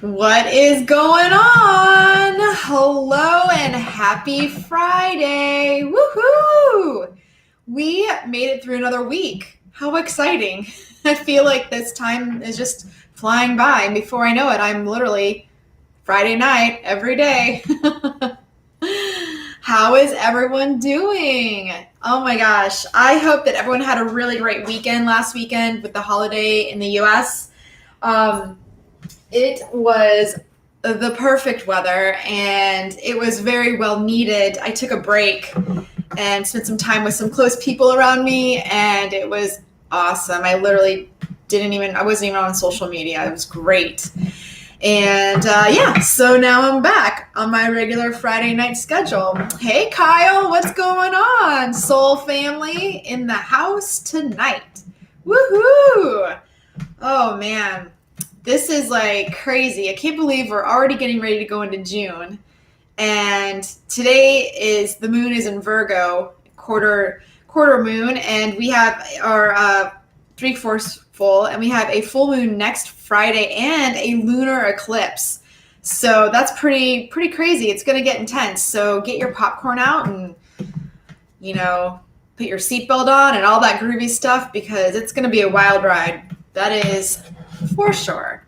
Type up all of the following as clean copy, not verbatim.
What is going on? Hello and happy Friday. Woohoo! We made it through another week. How exciting. I feel like this time is just flying by. And before I know it, I'm literally Friday night every day. How is everyone doing? Oh my gosh. I hope that everyone had a really great weekend last weekend with the holiday in the US. Um, it was the perfect weather and it was very well needed. I took a break and spent some time with some close people around me, and it was awesome. I literally I wasn't even on social media. It was great. And yeah, so now I'm back on my regular Friday night schedule. Hey, Kyle, what's going on? Soul family in the house tonight. Woohoo! Oh, man. This is like crazy. I can't believe we're already getting ready to go into June. And today the moon is in Virgo, quarter moon, and we have our 3/4 full, and we have a full moon next Friday and a lunar eclipse. So that's pretty crazy. It's going to get intense. So get your popcorn out and put your seatbelt on and all that groovy stuff, because it's going to be a wild ride. That is for sure.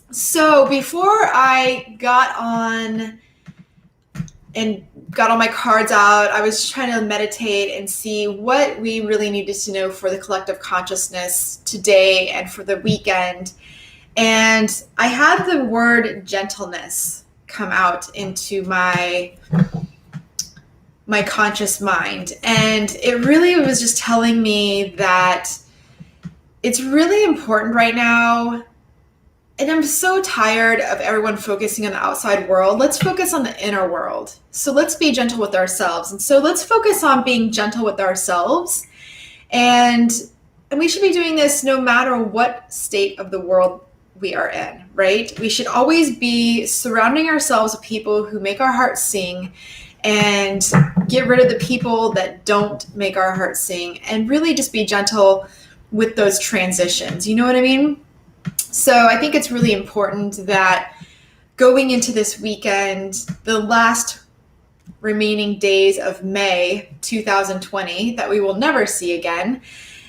So before I got on and got all my cards out, I was trying to meditate and see what we really needed to know for the collective consciousness today and for the weekend. And I had the word gentleness come out into my conscious mind. And it really was just telling me that it's really important right now. And I'm so tired of everyone focusing on the outside world. Let's focus on the inner world. So let's be gentle with ourselves. And so let's focus on being gentle with ourselves. And we should be doing this no matter what state of the world we are in, right? We should always be surrounding ourselves with people who make our hearts sing, and get rid of the people that don't make our hearts sing, and really just be gentle with those transitions. You know what I mean? So I think it's really important that going into this weekend, the last remaining days of May 2020 that we will never see again,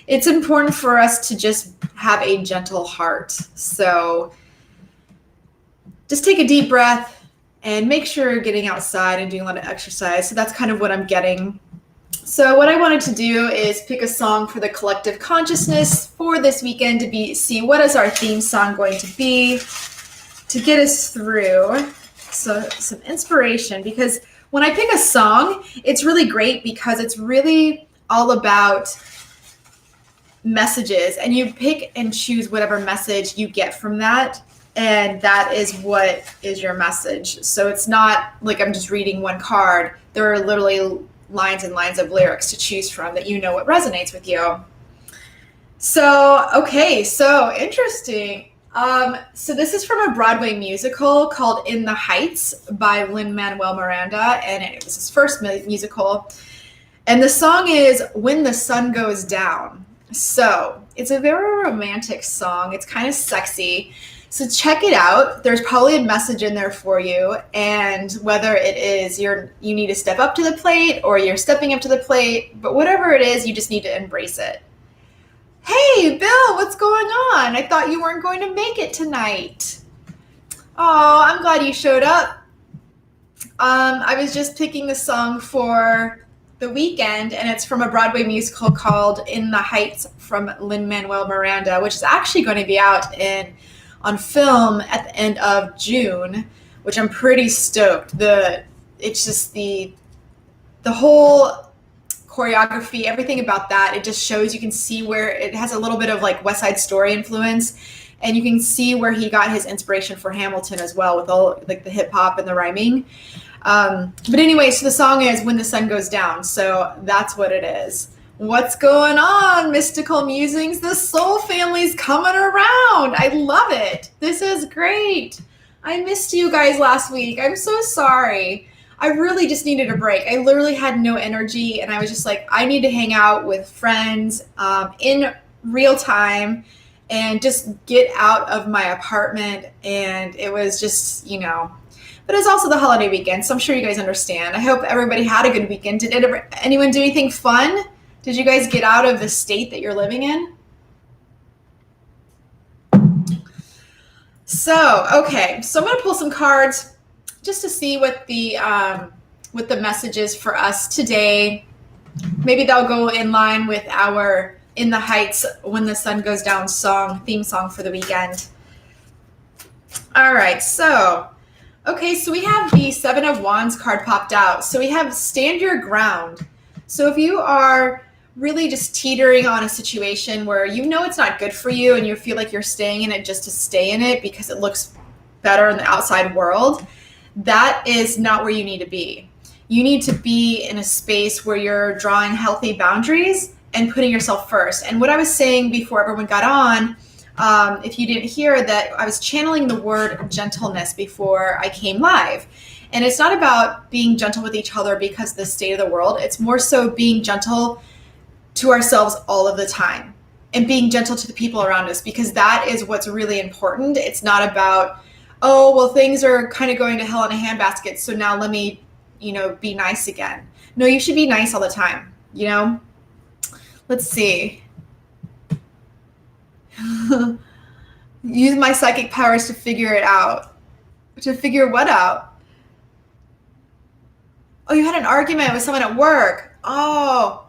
it's important for us to just have a gentle heart. So just take a deep breath and make sure you're getting outside and doing a lot of exercise. So that's kind of what I'm getting. So what I wanted to do is pick a song for the collective consciousness for this weekend to see what is our theme song going to be to get us through. So some inspiration, because when I pick a song, it's really great because it's really all about messages, and you pick and choose whatever message you get from that. And that is what is your message. So it's not like I'm just reading one card. There are literally lines and lines of lyrics to choose from that what resonates with you. So, okay, so interesting. So this is from a Broadway musical called In the Heights by Lin-Manuel Miranda, and it was his first musical. And the song is When the Sun Goes Down. So it's a very romantic song. It's kind of sexy. So check it out. There's probably a message in there for you, and whether it is you need to step up to the plate or you're stepping up to the plate, but whatever it is, you just need to embrace it. Hey, Bill, what's going on? I thought you weren't going to make it tonight. Oh, I'm glad you showed up. I was just picking the song for the weekend, and it's from a Broadway musical called In the Heights from Lin-Manuel Miranda, which is actually going to be out on film at the end of June, which I'm pretty stoked. It's just the whole choreography, everything about that, it just shows, you can see where it has a little bit of like West Side Story influence, and you can see where he got his inspiration for Hamilton as well, with all like the hip hop and the rhyming. But anyway, so the song is When the Sun Goes Down. So that's what it is. What's going on, Mystical Musings? The Soul Family's coming around. I love it. This is great. I missed you guys last week. I'm so sorry. I really just needed a break. I literally had no energy, and I was just like, I need to hang out with friends in real time and just get out of my apartment. And it was just, but it was also the holiday weekend, so I'm sure you guys understand. I hope everybody had a good weekend. Did anyone do anything fun? Did you guys get out of the state that you're living in? So, okay, so I'm going to pull some cards just to see what the message is for us today. Maybe they'll go in line with our In the Heights When the Sun Goes Down theme song for the weekend. All right, so, okay, so we have the Seven of Wands card popped out. So we have stand your ground. So if you are really just teetering on a situation where it's not good for you and you feel like you're staying in it just to stay in it because it looks better in the outside world, that is not where you need to be. You need to be in a space where you're drawing healthy boundaries and putting yourself first. And what I was saying before everyone got on, if you didn't hear that, I was channeling the word gentleness before I came live. And it's not about being gentle with each other because of the state of the world. It's more so being gentle to ourselves all of the time and being gentle to the people around us, because that is what's really important. It's not about, oh, well, things are kind of going to hell in a handbasket, so now let me, be nice again. No, you should be nice all the time, Let's see. Use my psychic powers to figure it out. To figure what out? Oh, you had an argument with someone at work. Oh.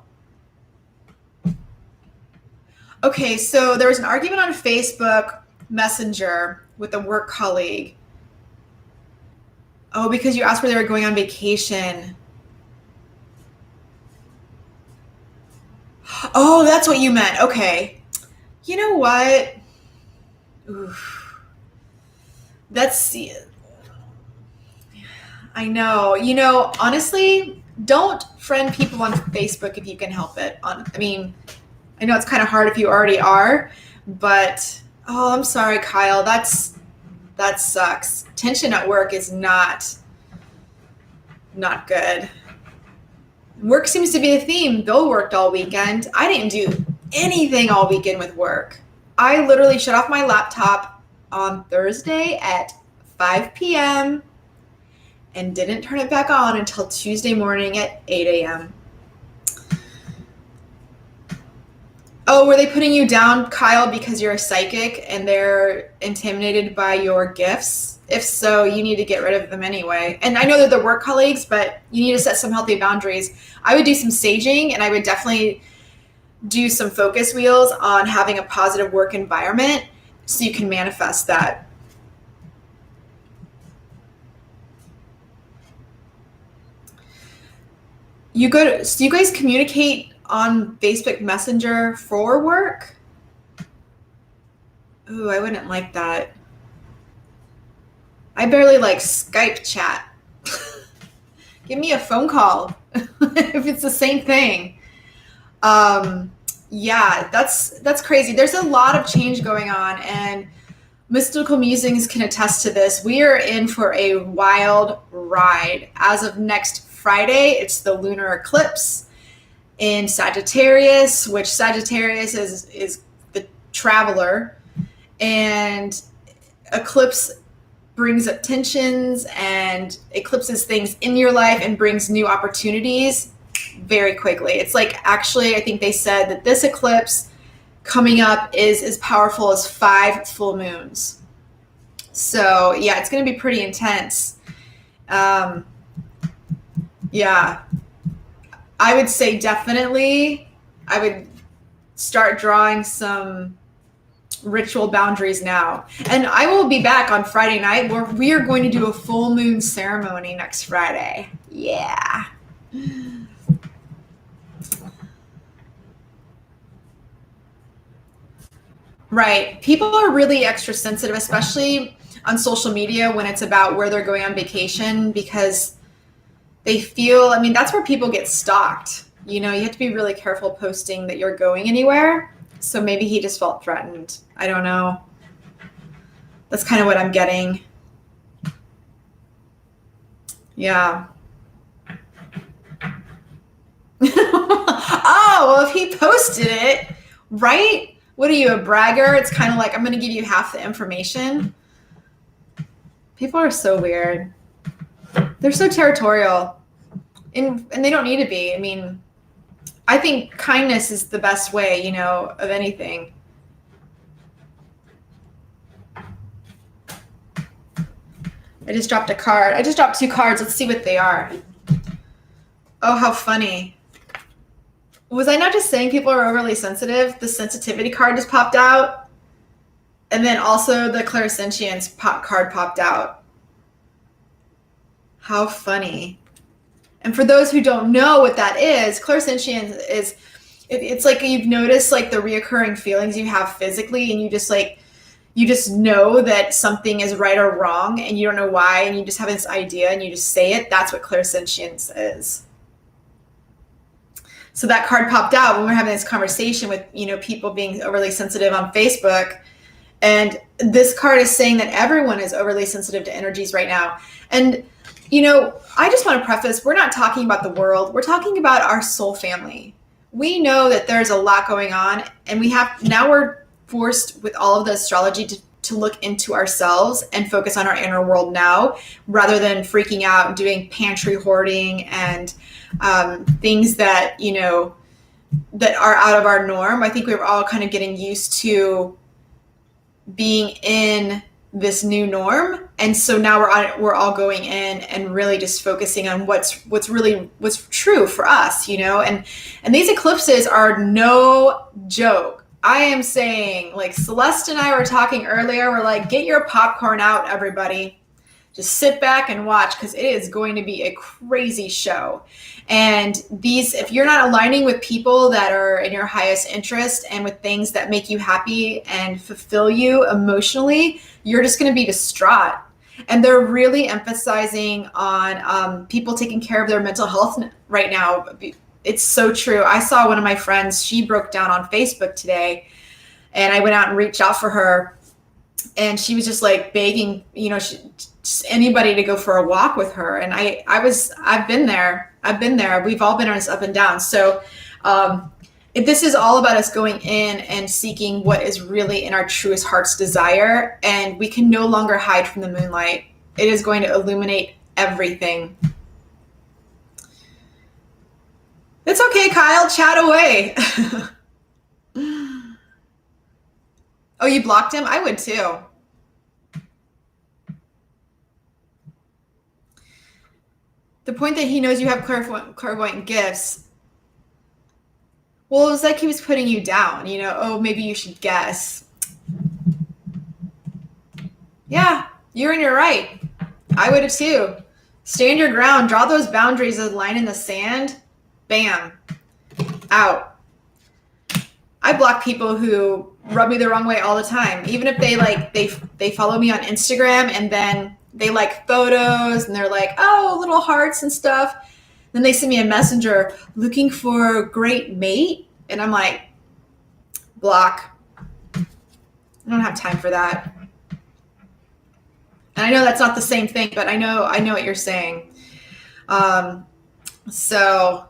Okay, so there was an argument on Facebook Messenger with a work colleague. Oh, because you asked where they were going on vacation. Oh, that's what you meant. Okay. You know what? Oof. I know. Honestly, don't friend people on Facebook if you can help it. I know it's kind of hard if you already are, but I'm sorry, Kyle. That sucks. Tension at work is not good. Work seems to be a theme. Bill worked all weekend. I didn't do anything all weekend with work. I literally shut off my laptop on Thursday at 5 p.m. and didn't turn it back on until Tuesday morning at 8 a.m. Oh, were they putting you down, Kyle, because you're a psychic and they're intimidated by your gifts? If so, you need to get rid of them anyway. And I know they're the work colleagues, but you need to set some healthy boundaries. I would do some saging, and I would definitely do some focus wheels on having a positive work environment so you can manifest that. So you guys communicate on Facebook Messenger for work? Ooh, I wouldn't like that. I barely like Skype chat. Give me a phone call if it's the same thing. Yeah, that's crazy. There's a lot of change going on, and Mystical Musings can attest to this. We are in for a wild ride. As of next Friday, it's the lunar eclipse in Sagittarius, which Sagittarius is the traveler, and eclipse brings up tensions and eclipses things in your life and brings new opportunities very quickly. It's like, actually, I think they said that this eclipse coming up is as powerful as 5 full moons. So yeah, it's going to be pretty intense. Yeah. I would say definitely I would start drawing some ritual boundaries now. And I will be back on Friday night where we are going to do a full moon ceremony next Friday. Yeah. Right. People are really extra sensitive, especially on social media when it's about where they're going on vacation, because they feel, that's where people get stalked. You have to be really careful posting that you're going anywhere. So maybe he just felt threatened. I don't know. That's kind of what I'm getting. Yeah. Oh, well, if he posted it, right? What are you, a bragger? It's kind of like, I'm going to give you half the information. People are so weird. They're so territorial. And they don't need to be. I mean, I think kindness is the best way, you know, of anything. I just dropped a card. I just dropped 2 cards. Let's see what they are. Oh, how funny. Was I not just saying people are overly sensitive? The sensitivity card just popped out. And then also the clairsentience card popped out. How funny. And for those who don't know what that is, clairsentience is, it's like you've noticed like the reoccurring feelings you have physically, and you just know that something is right or wrong, and you don't know why, and you just have this idea and you just say it. That's what clairsentience is. So that card popped out when we were having this conversation with, you know, people being overly sensitive on Facebook. And this card is saying that everyone is overly sensitive to energies right now. And, you know, I just want to preface, we're not talking about the world. We're talking about our soul family. We know that there's a lot going on, and we're forced with all of the astrology to look into ourselves and focus on our inner world now, rather than freaking out and doing pantry hoarding and things that, you know, that are out of our norm. I think we're all kind of getting used to being in this new norm, and so now we're all going in and really just focusing on what's true for us, you know. And these eclipses are no joke. I am saying, like Celeste and I were talking earlier, we're like, get your popcorn out, everybody. Just sit back and watch, because it is going to be a crazy show. And if you're not aligning with people that are in your highest interest and with things that make you happy and fulfill you emotionally, you're just going to be distraught. And they're really emphasizing on people taking care of their mental health right now. It's so true. I saw one of my friends, she broke down on Facebook today, and I went out and reached out for her, and she was just like begging, you know, just anybody to go for a walk with her. And I've been there. We've all been on this up and down. So this is all about us going in and seeking what is really in our truest heart's desire. And we can no longer hide from the moonlight. It is going to illuminate everything. It's okay, Kyle, chat away. Oh, you blocked him? I would too. The point that he knows you have clairvoyant gifts. Well, it's like he was putting you down, you know, oh, maybe you should guess. Yeah, you're in your right. I would have too. Stand your ground, draw those boundaries, a line in the sand, bam, out. I block people who rub me the wrong way all the time. Even if they follow me on Instagram and then they like photos and they're like, oh, little hearts and stuff. Then they send me a messenger looking for a great mate. And I'm like, block. I don't have time for that. And I know that's not the same thing, but I know what you're saying. So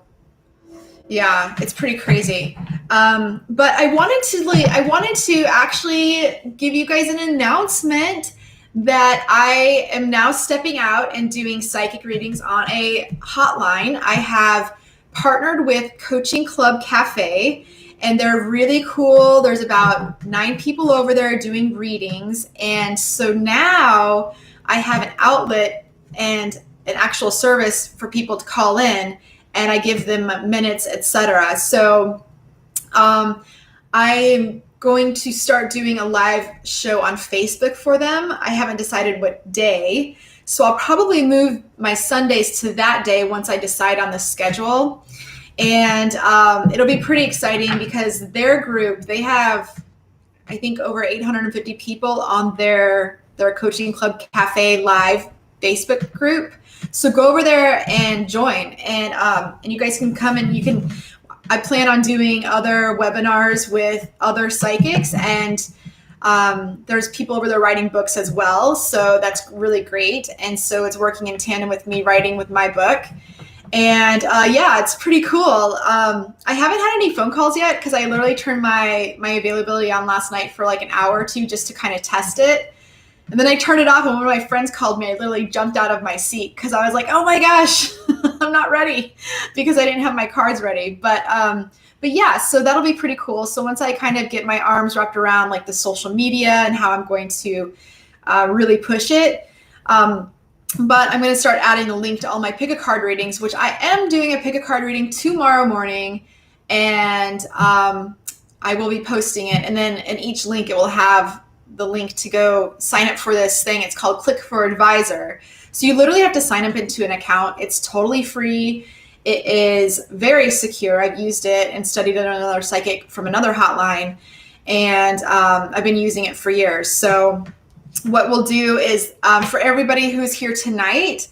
yeah, it's pretty crazy. But I wanted to actually give you guys an announcement that I am now stepping out and doing psychic readings on a hotline. I have partnered with Coaching Club Cafe, and they're really cool. There's about 9 people over there doing readings. And so now I have an outlet and an actual service for people to call in, and I give them minutes, etc. So I'm going to start doing a live show on Facebook for them. I haven't decided what day, so I'll probably move my Sundays to that day once I decide on the schedule. And it'll be pretty exciting because their group, they have, I think, over 850 people on their Coaching Club Cafe live Facebook group. So go over there and join, and you guys can come and I plan on doing other webinars with other psychics, and there's people over there writing books as well. So that's really great. And so it's working in tandem with me writing with my book. And yeah, it's pretty cool. I haven't had any phone calls yet because I literally turned my availability on last night for like an hour or two just to kind of test it. And then I turned it off, and when one of my friends called me, I literally jumped out of my seat because I was like, oh my gosh, I'm not ready, because I didn't have my cards ready. But yeah, so that'll be pretty cool. So once I kind of get my arms wrapped around like the social media and how I'm going to really push it, but I'm going to start adding the link to all my pick a card readings, which I am doing a pick a card reading tomorrow morning, and I will be posting it. And then in each link, it will have the link to go sign up for this thing. It's called Click for Advisor. So you literally have to sign up into an account. It's totally free. It is very secure. I've used it and studied it on another psychic from another hotline, and I've been using it for years. So what we'll do is for everybody who's here tonight,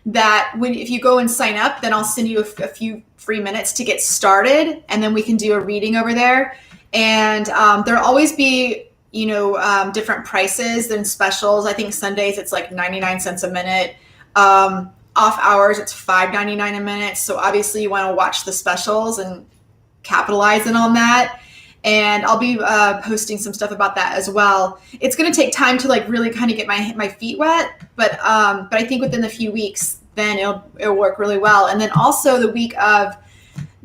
that if you go and sign up, then I'll send you a few free minutes to get started, and then we can do a reading over there. And there'll always be different prices than specials. I think Sundays it's like 99 cents a minute. Off hours it's $5.99 a minute. So obviously you want to watch the specials and capitalize on that. And I'll be posting some stuff about that as well. It's going to take time to like really kind of get my feet wet, but I think within a few weeks, then it'll work really well. And then also the week of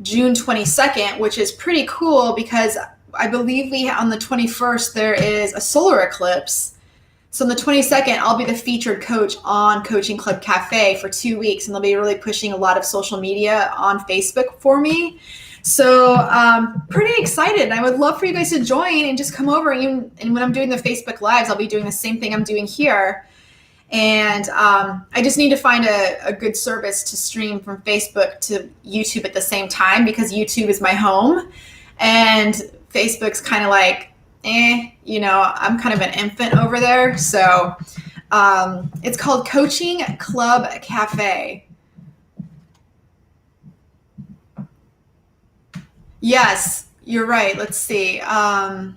June 22nd, which is pretty cool because I believe on the 21st, there is a solar eclipse. So on the 22nd, I'll be the featured coach on Coaching Club Cafe for 2 weeks, and they'll be really pushing a lot of social media on Facebook for me. So pretty excited. I would love for you guys to join and just come over. And when I'm doing the Facebook Lives, I'll be doing the same thing I'm doing here. And I just need to find a good service to stream from Facebook to YouTube at the same time, because YouTube is my home and Facebook's kind of like, I'm kind of an infant over there. So it's called Coaching Club Cafe. Yes, you're right. Let's see. Kyle,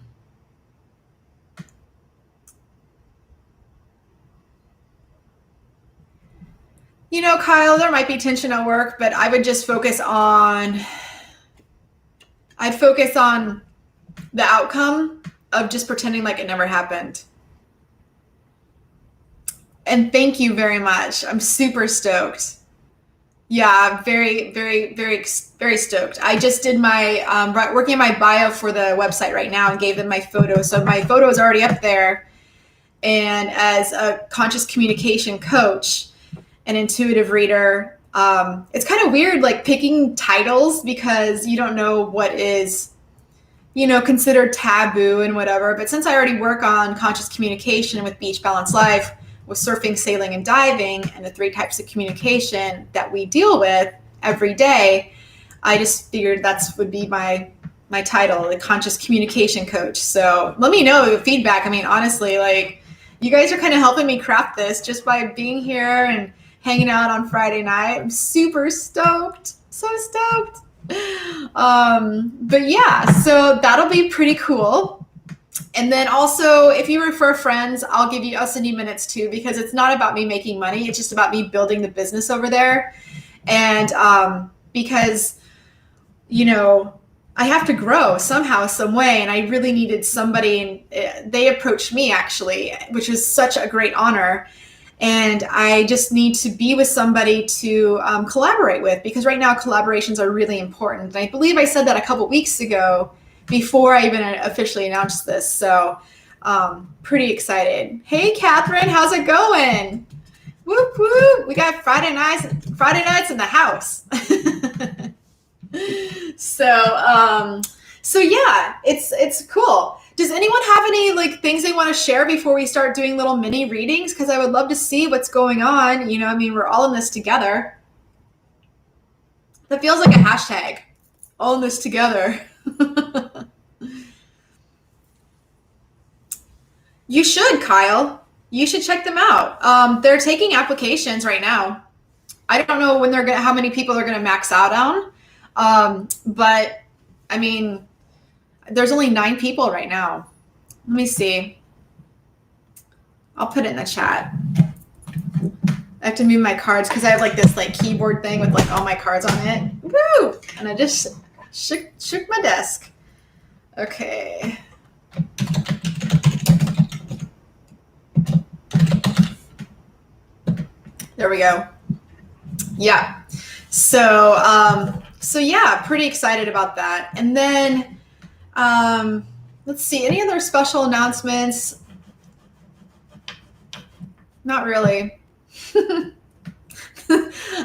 there might be tension at work, but I would just focus on the outcome of just pretending like it never happened. And thank you very much. I'm super stoked. Yeah, very, very, very, very stoked. I just did my working on my bio for the website right now and gave them my photo. So my photo is already up there. And as a conscious communication coach, an intuitive reader, it's kind of weird, like picking titles, because you don't know what is, considered taboo and whatever. But since I already work on conscious communication with Beach Balance Life, with surfing, sailing, and diving, and the 3 types of communication that we deal with every day, I just figured would be my title, the conscious communication coach. So let me know the feedback. I mean, honestly, like, you guys are kind of helping me craft this just by being here and hanging out on Friday night. I'm super stoked. So stoked. But yeah, so that'll be pretty cool. And then also, if you refer friends, I'll send you minutes too, because it's not about me making money. It's just about me building the business over there. And because, I have to grow somehow, some way. And I really needed somebody, and they approached me actually, which is such a great honor. And I just need to be with somebody to collaborate with, because right now collaborations are really important. And I believe I said that a couple weeks ago before I even officially announced this. So pretty excited. Hey, Catherine, how's it going? Whoop, whoop. We got Friday nights in the house. So yeah, it's cool. Does anyone have any things they want to share before we start doing little mini readings? Because I would love to see what's going on. We're all in this together. That feels like a hashtag. All in this together. You should, Kyle. You should check them out. They're taking applications right now. I don't know how many people they're gonna max out on. But I mean, there's only 9 people right now. Let me see. I'll put it in the chat. I have to move my cards because I have like this like keyboard thing with like all my cards on it. Woo! And I just shook my desk. Okay. There we go. Yeah. So yeah, pretty excited about that. And then let's see, any other special announcements? Not really.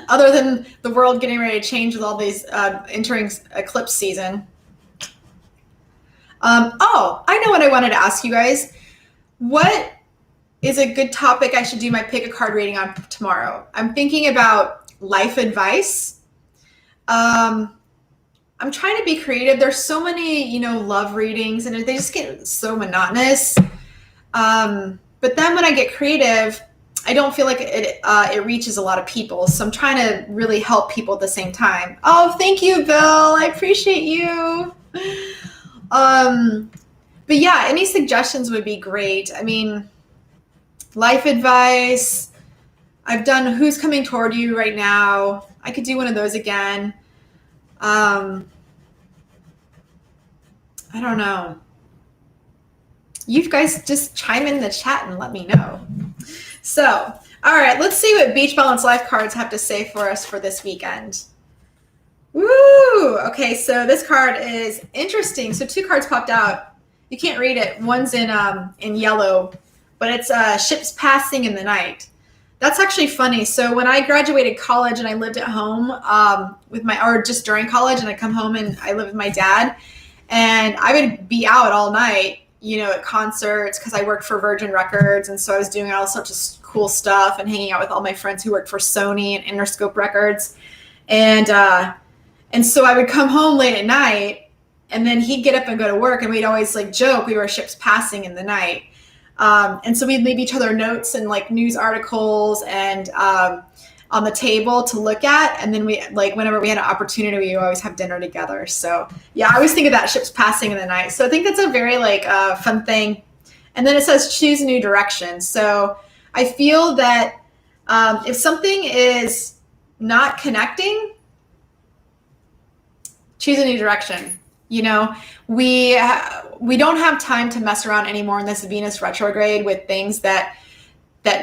Other than the world getting ready to change with all these entering eclipse season. I know what I wanted to ask you guys. What is a good topic I should do my pick a card reading on tomorrow? I'm thinking about life advice. I'm trying to be creative. There's so many, love readings, and they just get so monotonous. But then when I get creative, I don't feel like it reaches a lot of people. So I'm trying to really help people at the same time. Oh, thank you, Bill. I appreciate you. But yeah, any suggestions would be great. I mean, life advice. I've done Who's Coming Toward You right now. I could do one of those again. I don't know. You guys just chime in the chat and let me know. So, all right, let's see what Beach Balance Life cards have to say for us for this weekend. Woo! Okay, so this card is interesting. So 2 cards popped out. You can't read it. One's in yellow, but it's ships passing in the night. That's actually funny. So when I graduated college and I lived at home or just during college, and I come home and I live with my dad, and I would be out all night, at concerts because I worked for Virgin Records, and so I was doing all sorts of cool stuff and hanging out with all my friends who worked for Sony and Interscope Records, and so I would come home late at night, and then he'd get up and go to work, and we'd always like joke we were ships passing in the night. And so we'd leave each other notes and like news articles and on the table to look at. And then we whenever we had an opportunity, we would always have dinner together. So yeah, I always think of that, ships passing in the night. So I think that's a very fun thing. And then it says choose a new direction. So I feel that if something is not connecting, choose a new direction. We don't have time to mess around anymore in this Venus retrograde with things that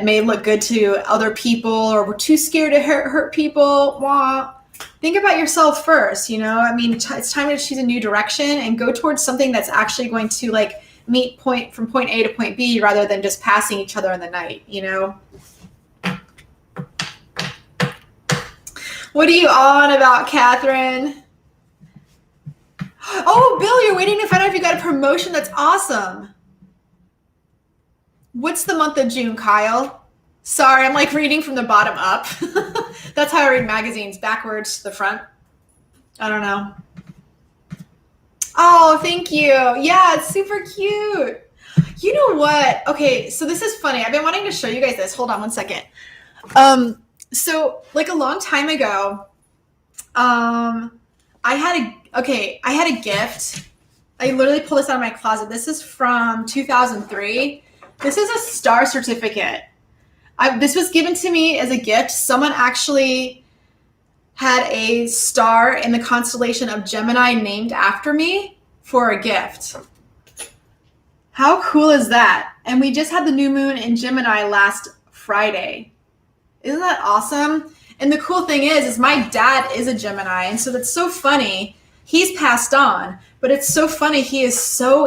may look good to other people, or we're too scared to hurt people. Think about yourself first. It's time to choose a new direction and go towards something that's actually going to meet from point A to point B rather than just passing each other in the night. What are you on about, Catherine? Oh, Bill, you're waiting to find out if you got a promotion. That's awesome. What's the month of June, Kyle? Sorry, I'm reading from the bottom up. That's how I read magazines, backwards to the front. I don't know. Oh, thank you. Yeah, it's super cute. You know what? Okay, so this is funny. I've been wanting to show you guys this. Hold on one second. So a long time ago, I had a gift. I literally pulled this out of my closet. This is from 2003. This is a star certificate. This was given to me as a gift. Someone actually had a star in the constellation of Gemini named after me for a gift. How cool is that? And we just had the new moon in Gemini last Friday. Isn't that awesome? And the cool thing is my dad is a Gemini, and so that's so funny. He's passed on, but it's so funny. He is so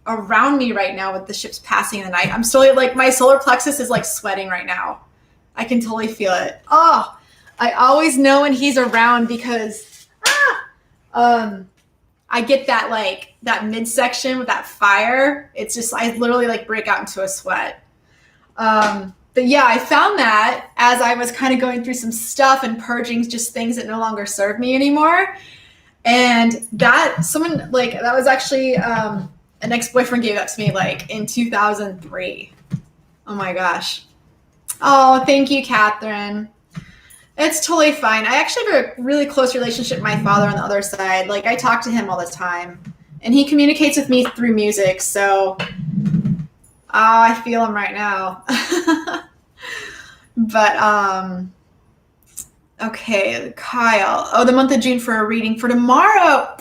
around me right now with the ships passing in the night. I'm still my solar plexus is sweating right now. I can totally feel it. Oh, I always know when he's around because I get that midsection with that fire. It's just, I literally break out into a sweat. But yeah, I found that as I was kind of going through some stuff and purging just things that no longer serve me anymore. And that was actually an ex-boyfriend gave that to me in 2003. Oh my gosh. Oh, thank you, Catherine. It's totally fine. I actually have a really close relationship with my father on the other side. I talk to him all the time, and he communicates with me through music. So I feel him right now. But okay, Kyle. Oh, the month of June for a reading for tomorrow.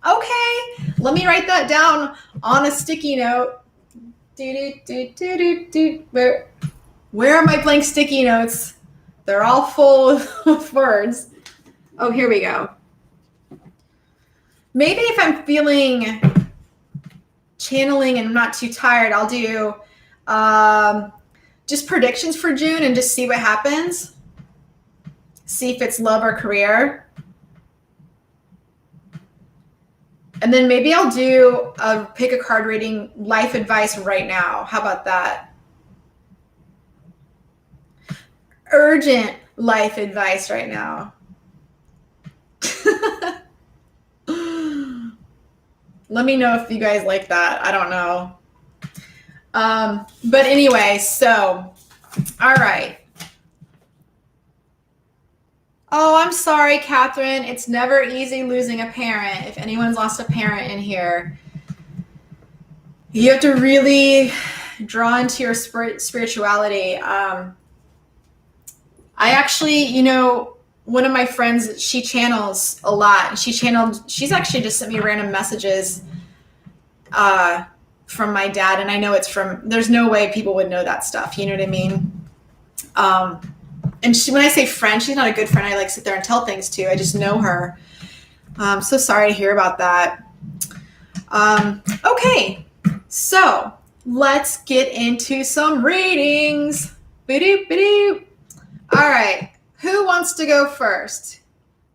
Okay, let me write that down on a sticky note. Where are my blank sticky notes? They're all full of words. Oh, here we go. Maybe if I'm feeling channeling and I'm not too tired, I'll do just predictions for June and just see what happens. See if it's love or career. And then maybe I'll do pick a card reading, life advice right now. How about that? Urgent life advice right now. Let me know if you guys like that. I don't know. But anyway, so, all right. Oh, I'm sorry, Catherine. It's never easy losing a parent. If anyone's lost a parent in here, you have to really draw into your spirituality. I actually, one of my friends, she channels a lot. She's actually just sent me random messages from my dad, and I know there's no way people would know that stuff. You know what I mean? And when I say friend, she's not a good friend I like sit there and tell things to. I just know her. I'm so sorry to hear about that. Okay, so let's get into some readings. Ba-doop, ba-doop. All right, who wants to go first?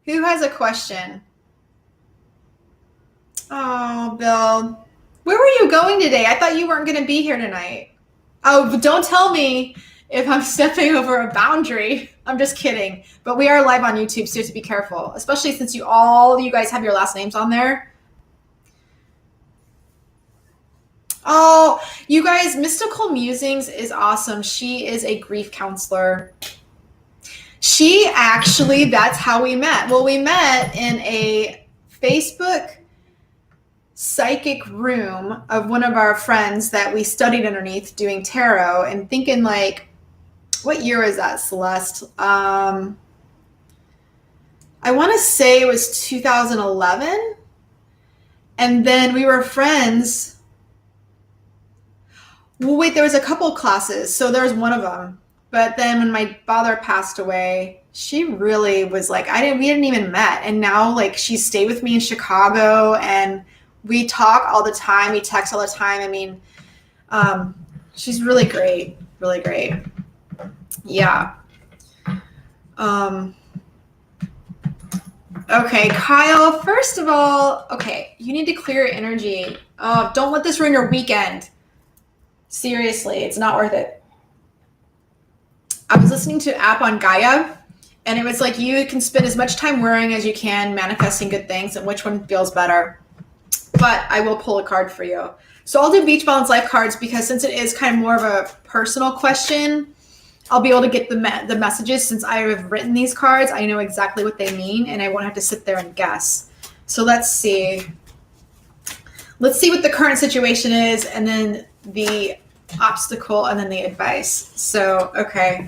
Who has a question? Oh, Bill, where were you going today? I thought you weren't going to be here tonight. Oh, but don't tell me if I'm stepping over a boundary. I'm just kidding. But we are live on YouTube, so you have to be careful, especially since you guys have your last names on there. Oh, you guys, Mystical Musings is awesome. She is a grief counselor. That's how we met. Well, we met in a Facebook psychic room of one of our friends that we studied underneath doing tarot, and thinking like, what year was that, Celeste? I want to say it was 2011. And then we were friends. Well, wait, there was a couple classes. So there was one of them. But then when my father passed away, she really was like, we hadn't even met. And now like she stayed with me in Chicago, and we talk all the time. We text all the time. I mean, she's really great. Really great. Yeah. Okay, Kyle, first of all, okay, you need to clear your energy. Don't let this ruin your weekend. Seriously, it's not worth it. I was listening to an app on Gaia, and it was like you can spend as much time worrying as you can manifesting good things, and which one feels better. But I will pull a card for you. So I'll do Beach Balance Life cards because since it is kind of more of a personal question, I'll be able to get the messages. Since I have written these cards, I know exactly what they mean, and I won't have to sit there and guess. So let's see. Let's see what the current situation is, and then the obstacle, and then the advice. So, okay.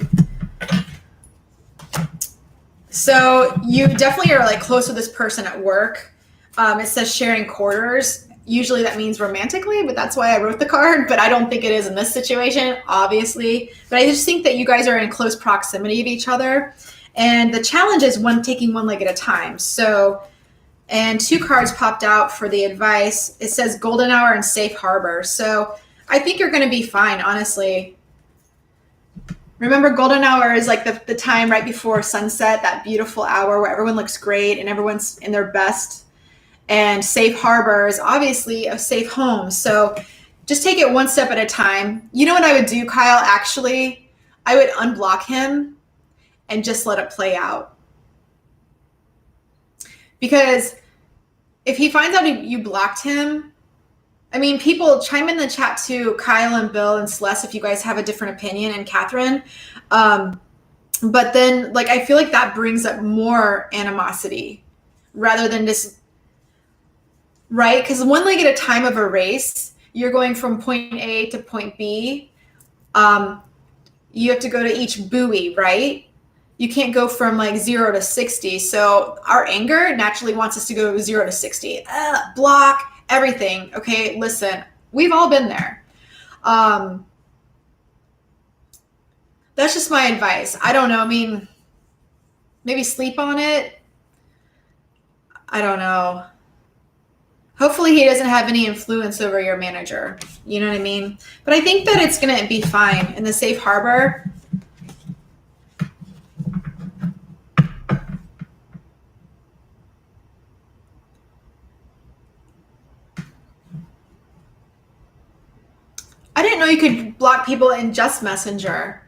So you definitely are like close with this person at work. It says sharing quarters. Usually that means romantically, but that's why I wrote the card. But I don't think it is in this situation, obviously. But I just think that you guys are in close proximity of each other. And the challenge is taking one leg at a time. So, and two cards popped out for the advice. It says golden hour and safe harbor. So I think you're going to be fine, honestly. Remember, golden hour is like the time right before sunset, that beautiful hour where everyone looks great and everyone's in their best. And safe harbor is obviously a safe home. So just take it one step at a time. You know what I would do, Kyle? Actually, I would unblock him and just let it play out. Because if he finds out you blocked him, I mean, people chime in the chat too, Kyle and Bill and Celeste, if you guys have a different opinion, and Catherine. But then, like, I feel like that brings up more animosity rather than just, right? Because one leg at a time of a race, you're going from point A to point B. you have to go to each buoy, right? You can't go from like 0 to 60. So our anger naturally wants us to go 0 to 60. Block everything. Okay, listen, we've all been there. That's just my advice. I don't know. I mean, maybe sleep on it. I don't know. Hopefully he doesn't have any influence over your manager. You know what I mean? But I think that it's going to be fine in the safe harbor. I didn't know you could block people in just Messenger.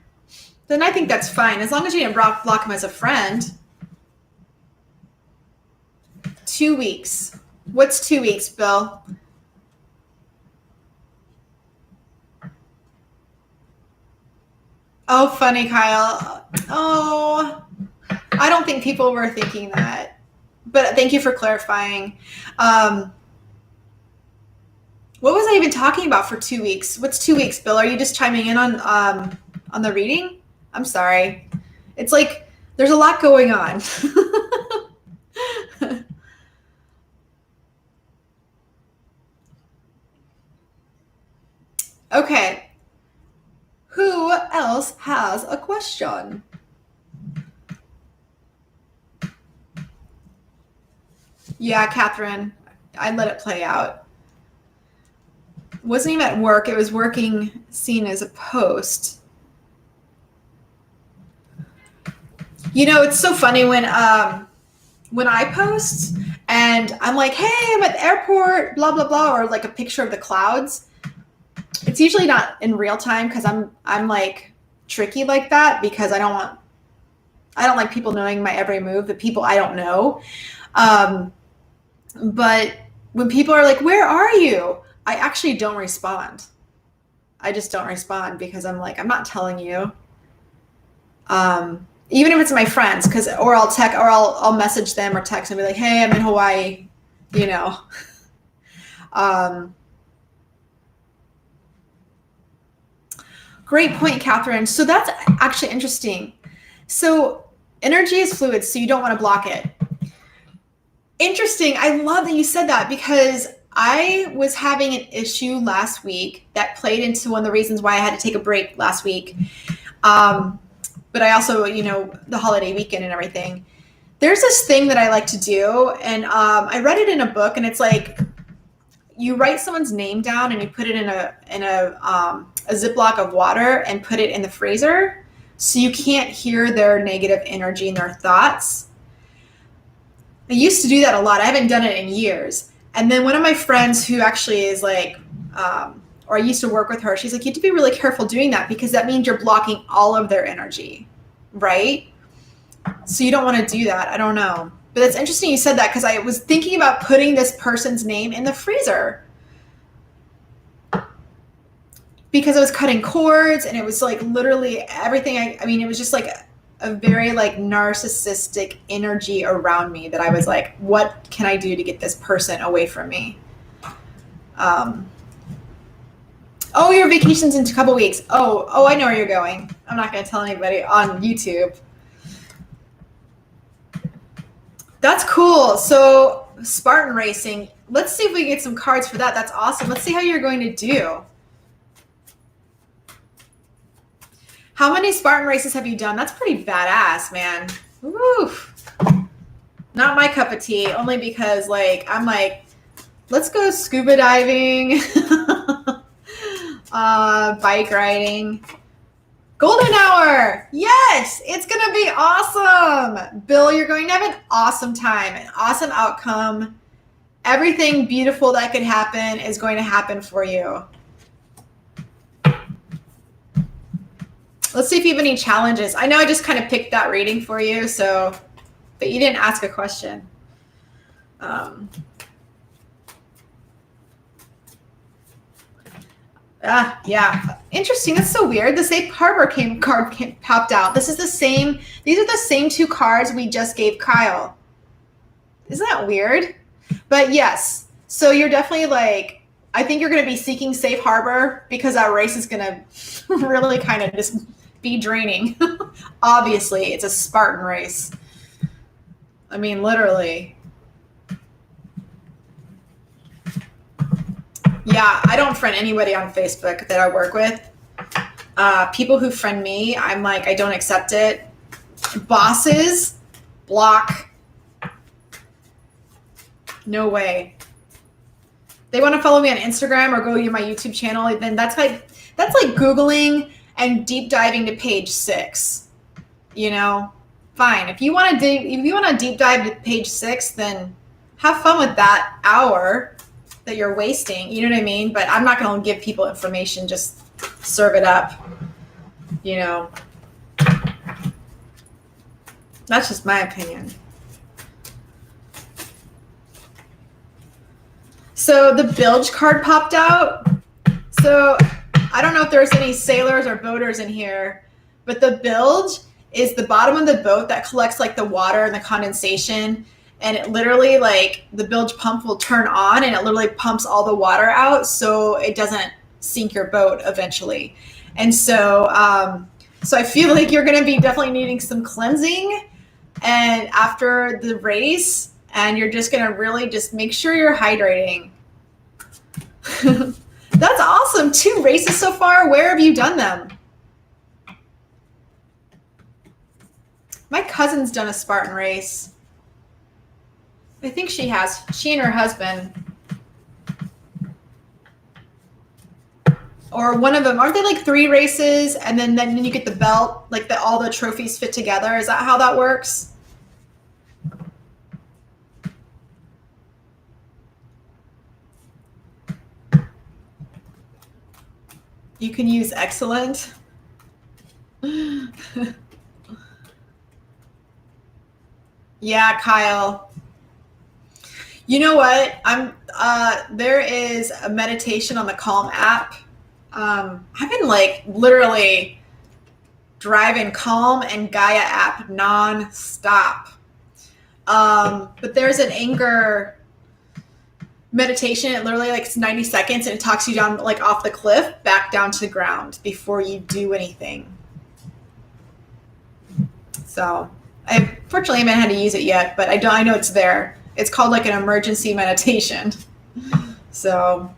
Then I think that's fine. As long as you didn't block them as a friend. 2 weeks. What's 2 weeks, Bill? Oh, funny, Kyle. Oh, I don't think people were thinking that. But thank you for clarifying. What was I even talking about for 2 weeks? What's 2 weeks, Bill? Are you just chiming in on the reading? I'm sorry. It's like there's a lot going on. Okay. Who else has a question? Yeah, Catherine, I'd let it play out. It wasn't even at work. It was working seen as a post. You know, it's so funny when I post and I'm like, hey, I'm at the airport, blah, blah, blah, or like a picture of the clouds. It's usually not in real time because I'm like tricky like that because I don't like people knowing my every move, the people I don't know. But when people are like, where are you? I actually don't respond. I just don't respond because I'm like, I'm not telling you. Even if it's my friends, I'll message them or text and be like, hey, I'm in Hawaii, you know. Great point, Catherine. So that's actually interesting. So energy is fluid, so you don't want to block it. Interesting. I love that you said that because I was having an issue last week that played into one of the reasons why I had to take a break last week. But I also, you know, the holiday weekend and everything. There's this thing that I like to do, and I read it in a book, and it's like you write someone's name down and you put it in a Ziploc of water and put it in the freezer so you can't hear their negative energy and their thoughts. I used to do that a lot. I haven't done it in years. And then one of my friends who actually is like, or I used to work with her, she's like, you have to be really careful doing that because that means you're blocking all of their energy, right? So you don't want to do that. I don't know. But it's interesting you said that because I was thinking about putting this person's name in the freezer because I was cutting cords and it was like literally everything. I mean, it was just like a very like narcissistic energy around me that I was like, what can I do to get this person away from me? Oh, your vacation's in a couple weeks. Oh, I know where you're going. I'm not going to tell anybody on YouTube. That's cool. So Spartan racing. Let's see if we can get some cards for that. That's awesome. Let's see how you're going to do. How many Spartan races have you done? That's pretty badass, man. Oof. Not my cup of tea, only because like I'm like, let's go scuba diving, bike riding. Golden hour. Yes, it's going to be awesome. Bill, you're going to have an awesome time, an awesome outcome. Everything beautiful that could happen is going to happen for you. Let's see if you have any challenges. I know I just kind of picked that reading for you, but you didn't ask a question. Yeah. Interesting. That's so weird. The safe harbor card popped out. These are the same two cards we just gave Kyle. Isn't that weird? But yes. So you're definitely like, I think you're going to be seeking safe harbor because our race is going to really kind of just be draining. Obviously, it's a Spartan race. I mean, literally. Yeah, I don't friend anybody on Facebook that I work with. People who friend me, I'm like, I don't accept it. Bosses, block. No way. They want to follow me on Instagram or go to my YouTube channel, then that's like Googling and deep diving to page 6. You know, fine. If you want to deep dive to page 6, then have fun with that hour that you're wasting. You know what I mean? But I'm not going to give people information. Just serve it up. You know, that's just my opinion. So the bilge card popped out. So I don't know if there's any sailors or boaters in here, but the bilge is the bottom of the boat that collects like the water and the condensation. And it literally, like, the bilge pump will turn on and it literally pumps all the water out so it doesn't sink your boat eventually. And so I feel like you're going to be definitely needing some cleansing and after the race, and you're just going to really just make sure you're hydrating. That's awesome. 2 races so far. Where have you done them? My cousin's done a Spartan race. I think she has. She and her husband. Or one of them. Aren't they like 3 races and then you get the belt, like all the trophies fit together? Is that how that works? You can use excellent. Yeah, Kyle. You know what? There is a meditation on the Calm app. I've been like literally driving Calm and Gaia app non-stop. But there's an anger meditation. It literally like it's 90 seconds and it talks you down like off the cliff back down to the ground before you do anything. So I fortunately haven't had to use it yet, but I know it's there. It's called like an emergency meditation. So,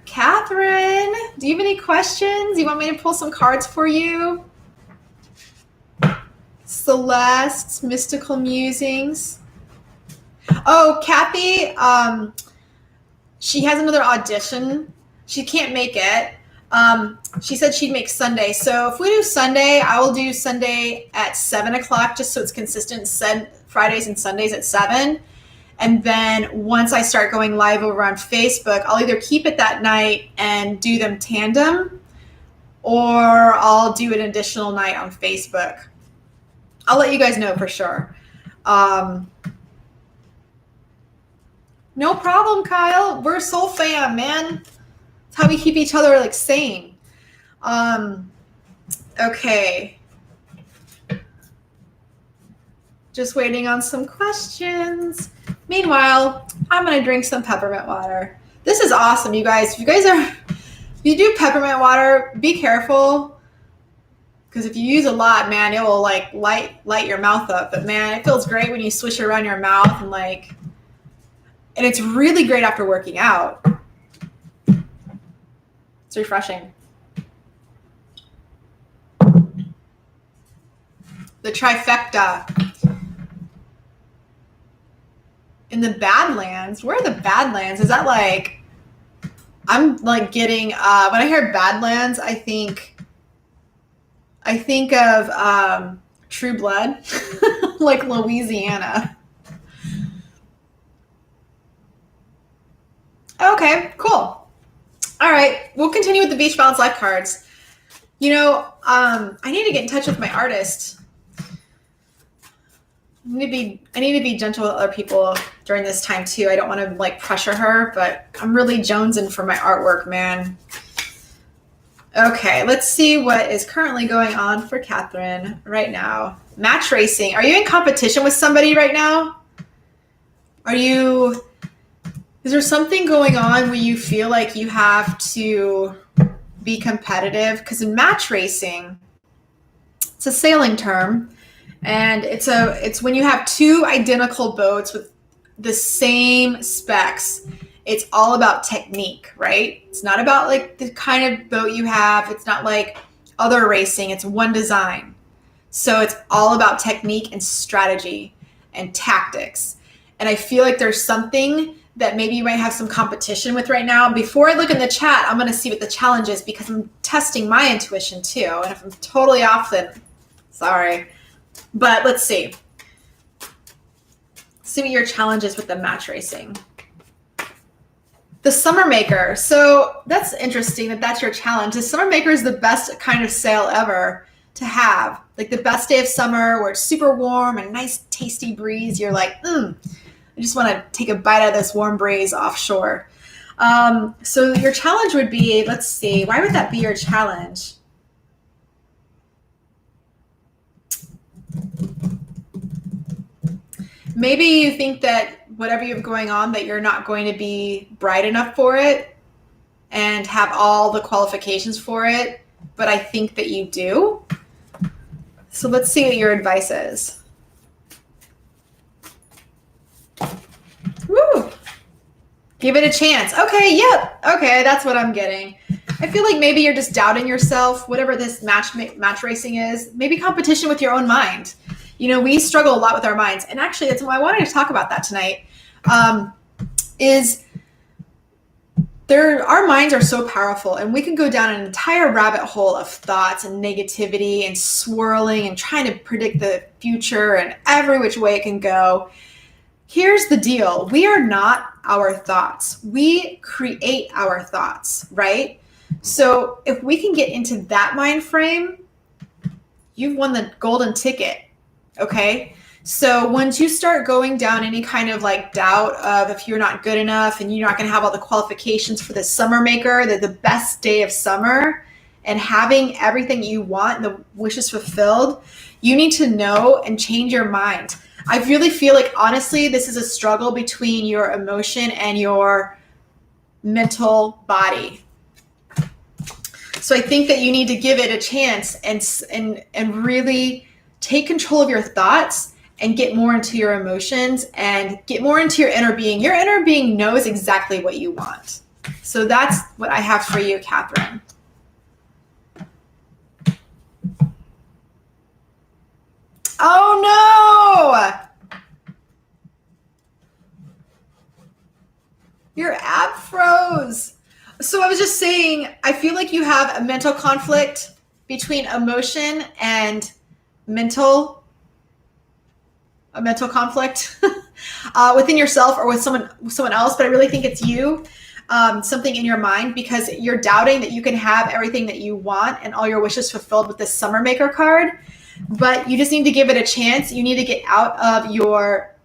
Catherine, do you have any questions? You want me to pull some cards for you? Celeste, Mystical Musings. Oh, Kathy, she has another audition. She can't make it. She said she'd make Sunday. So if we do Sunday, I will do Sunday at 7:00, just so it's consistent. Fridays and Sundays at 7. And then once I start going live over on Facebook, I'll either keep it that night and do them tandem, or I'll do an additional night on Facebook. I'll let you guys know for sure. No problem, Kyle. We're soul fam, man. It's how we keep each other like sane. Okay. Just waiting on some questions. Meanwhile, I'm going to drink some peppermint water. This is awesome, you guys. If you do peppermint water, be careful. Because if you use a lot, man, it will like light your mouth up. But man, it feels great when you swish it around your mouth and it's really great after working out. It's refreshing. The trifecta. In the Badlands. Where are the Badlands? Is that like, I'm like getting, when I hear Badlands, I think of True Blood, like Louisiana. Okay, cool. All right, we'll continue with the Beach Balance Life cards. You know, I need to get in touch with my artist. I need to be gentle with other people during this time too. I don't want to like pressure her, but I'm really jonesing for my artwork, man. Okay, let's see what is currently going on for Catherine right now. Match racing. Are you in competition with somebody right now? Is there something going on where you feel like you have to be competitive, because in match racing, it's a sailing term, and it's when you have two identical boats with the same specs. It's all about technique, right? It's not about like the kind of boat you have. It's not like other racing. It's one design. So it's all about technique and strategy and tactics. And I feel like there's something that maybe you might have some competition with right now. Before I look in the chat, I'm going to see what the challenge is, because I'm testing my intuition too. And if I'm totally off, then sorry. But let's see. See what your challenge is with the match racing. The Summer Maker. So that's interesting that that's your challenge. The Summer Maker is the best kind of sail ever to have. Like the best day of summer where it's super warm and a nice tasty breeze. You're like, I just want to take a bite out of this warm breeze offshore. So your challenge would be, let's see, why would that be your challenge? Maybe you think that whatever you have going on, that you're not going to be bright enough for it and have all the qualifications for it, but I think that you do. So let's see what your advice is. Woo! Give it a chance. Okay, yep. Okay, that's what I'm getting. I feel like maybe you're just doubting yourself, whatever this match racing is. Maybe competition with your own mind. You know, we struggle a lot with our minds. And actually, that's why I wanted to talk about that tonight, our minds are so powerful, and we can go down an entire rabbit hole of thoughts and negativity and swirling and trying to predict the future and every which way it can go. Here's the deal. We are not our thoughts. We create our thoughts, right? So if we can get into that mind frame, you've won the golden ticket. Okay. So once you start going down any kind of like doubt of if you're not good enough and you're not going to have all the qualifications for the Summer Maker, the best day of summer, and having everything you want, the wishes fulfilled, you need to know and change your mind. I really feel like, honestly, this is a struggle between your emotion and your mental body. So I think that you need to give it a chance and really take control of your thoughts and get more into your emotions and get more into your inner being. Your inner being knows exactly what you want. So that's what I have for you, Catherine. Oh no! Your app froze. So I was just saying, I feel like you have a mental conflict between emotion and a mental conflict within yourself or with someone else, but I really think it's you, something in your mind, because you're doubting that you can have everything that you want and all your wishes fulfilled with this Summer Maker card, but you just need to give it a chance. You need to get out of your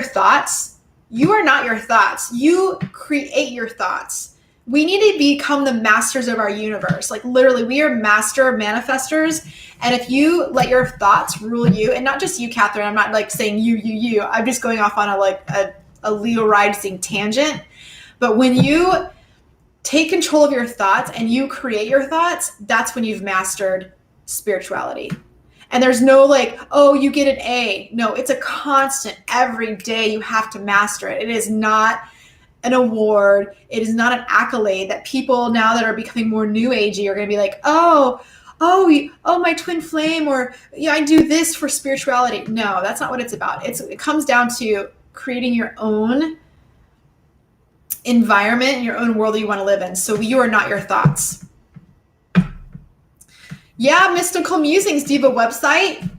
thoughts. You are not your thoughts. You create your thoughts. We need to become the masters of our universe. Like literally, we are master manifestors. And if you let your thoughts rule you, and not just you, Catherine, I'm not like saying you, I'm just going off on a Leo rising tangent. But when you take control of your thoughts and you create your thoughts, that's when you've mastered spirituality. And there's no like, oh, you get an A. No, it's a constant. Every day you have to master it. It is not an award. It is not an accolade that people now that are becoming more new agey are going to be like, oh, my twin flame, or yeah, I do this for spirituality. No, that's not what it's about. It comes down to creating your own environment and your own world that you want to live in. So you are not your thoughts. Yeah, Mystical Musings, do you have a website?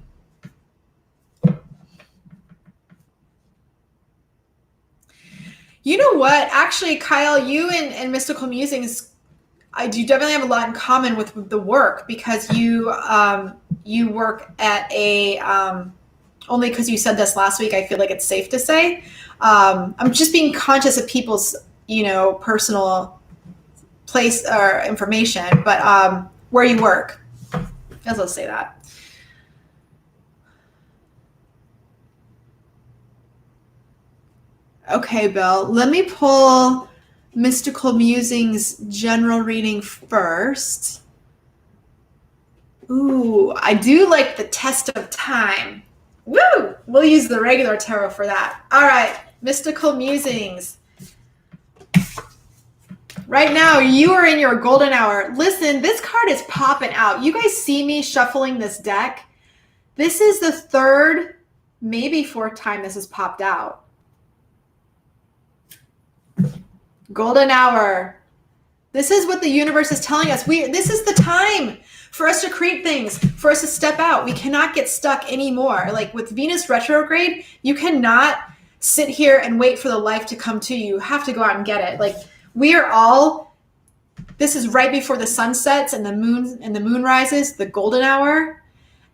You know what? Actually, Kyle, you and Mystical Musings, I do definitely have a lot in common with the work, because you work at a only because you said this last week, I feel like it's safe to say. I'm just being conscious of people's personal place or information, but where you work. Let's say that. Okay, Bill, let me pull Mystical Musings general reading first. Ooh, I do like the test of time. Woo! We'll use the regular tarot for that. All right, Mystical Musings. Right now, you are in your golden hour. Listen, this card is popping out. You guys see me shuffling this deck? This is the third, maybe fourth time this has popped out. Golden hour. This is what the universe is telling us. This is the time for us to create things, for us to step out. We cannot get stuck anymore. Like with Venus retrograde, you cannot sit here and wait for the life to come to you. You have to go out and get it. Like we are all, this is right before the sun sets and the moon rises, the golden hour.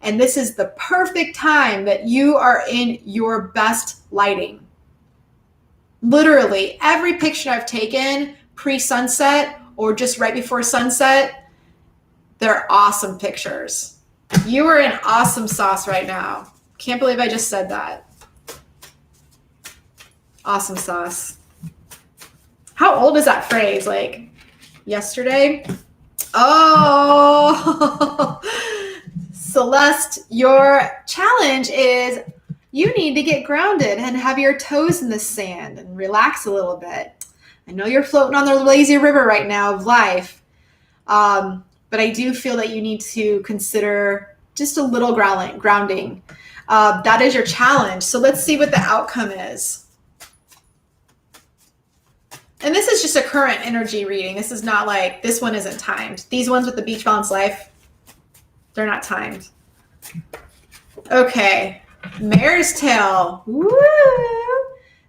And this is the perfect time that you are in your best lighting. Literally every picture I've taken pre-sunset or just right before sunset, they're awesome pictures. You are in awesome sauce right now. Can't believe I just said that. Awesome sauce. How old is that phrase? Like yesterday? Oh, Celeste, your challenge is you need to get grounded and have your toes in the sand and relax a little bit. I know you're floating on the lazy river right now of life, but I do feel that you need to consider just a little grounding. That is your challenge. So let's see what the outcome is. And this is just a current energy reading. This is not like, this one isn't timed. These ones with the beach balance life, they're not timed. Okay. Mare's tail. Woo!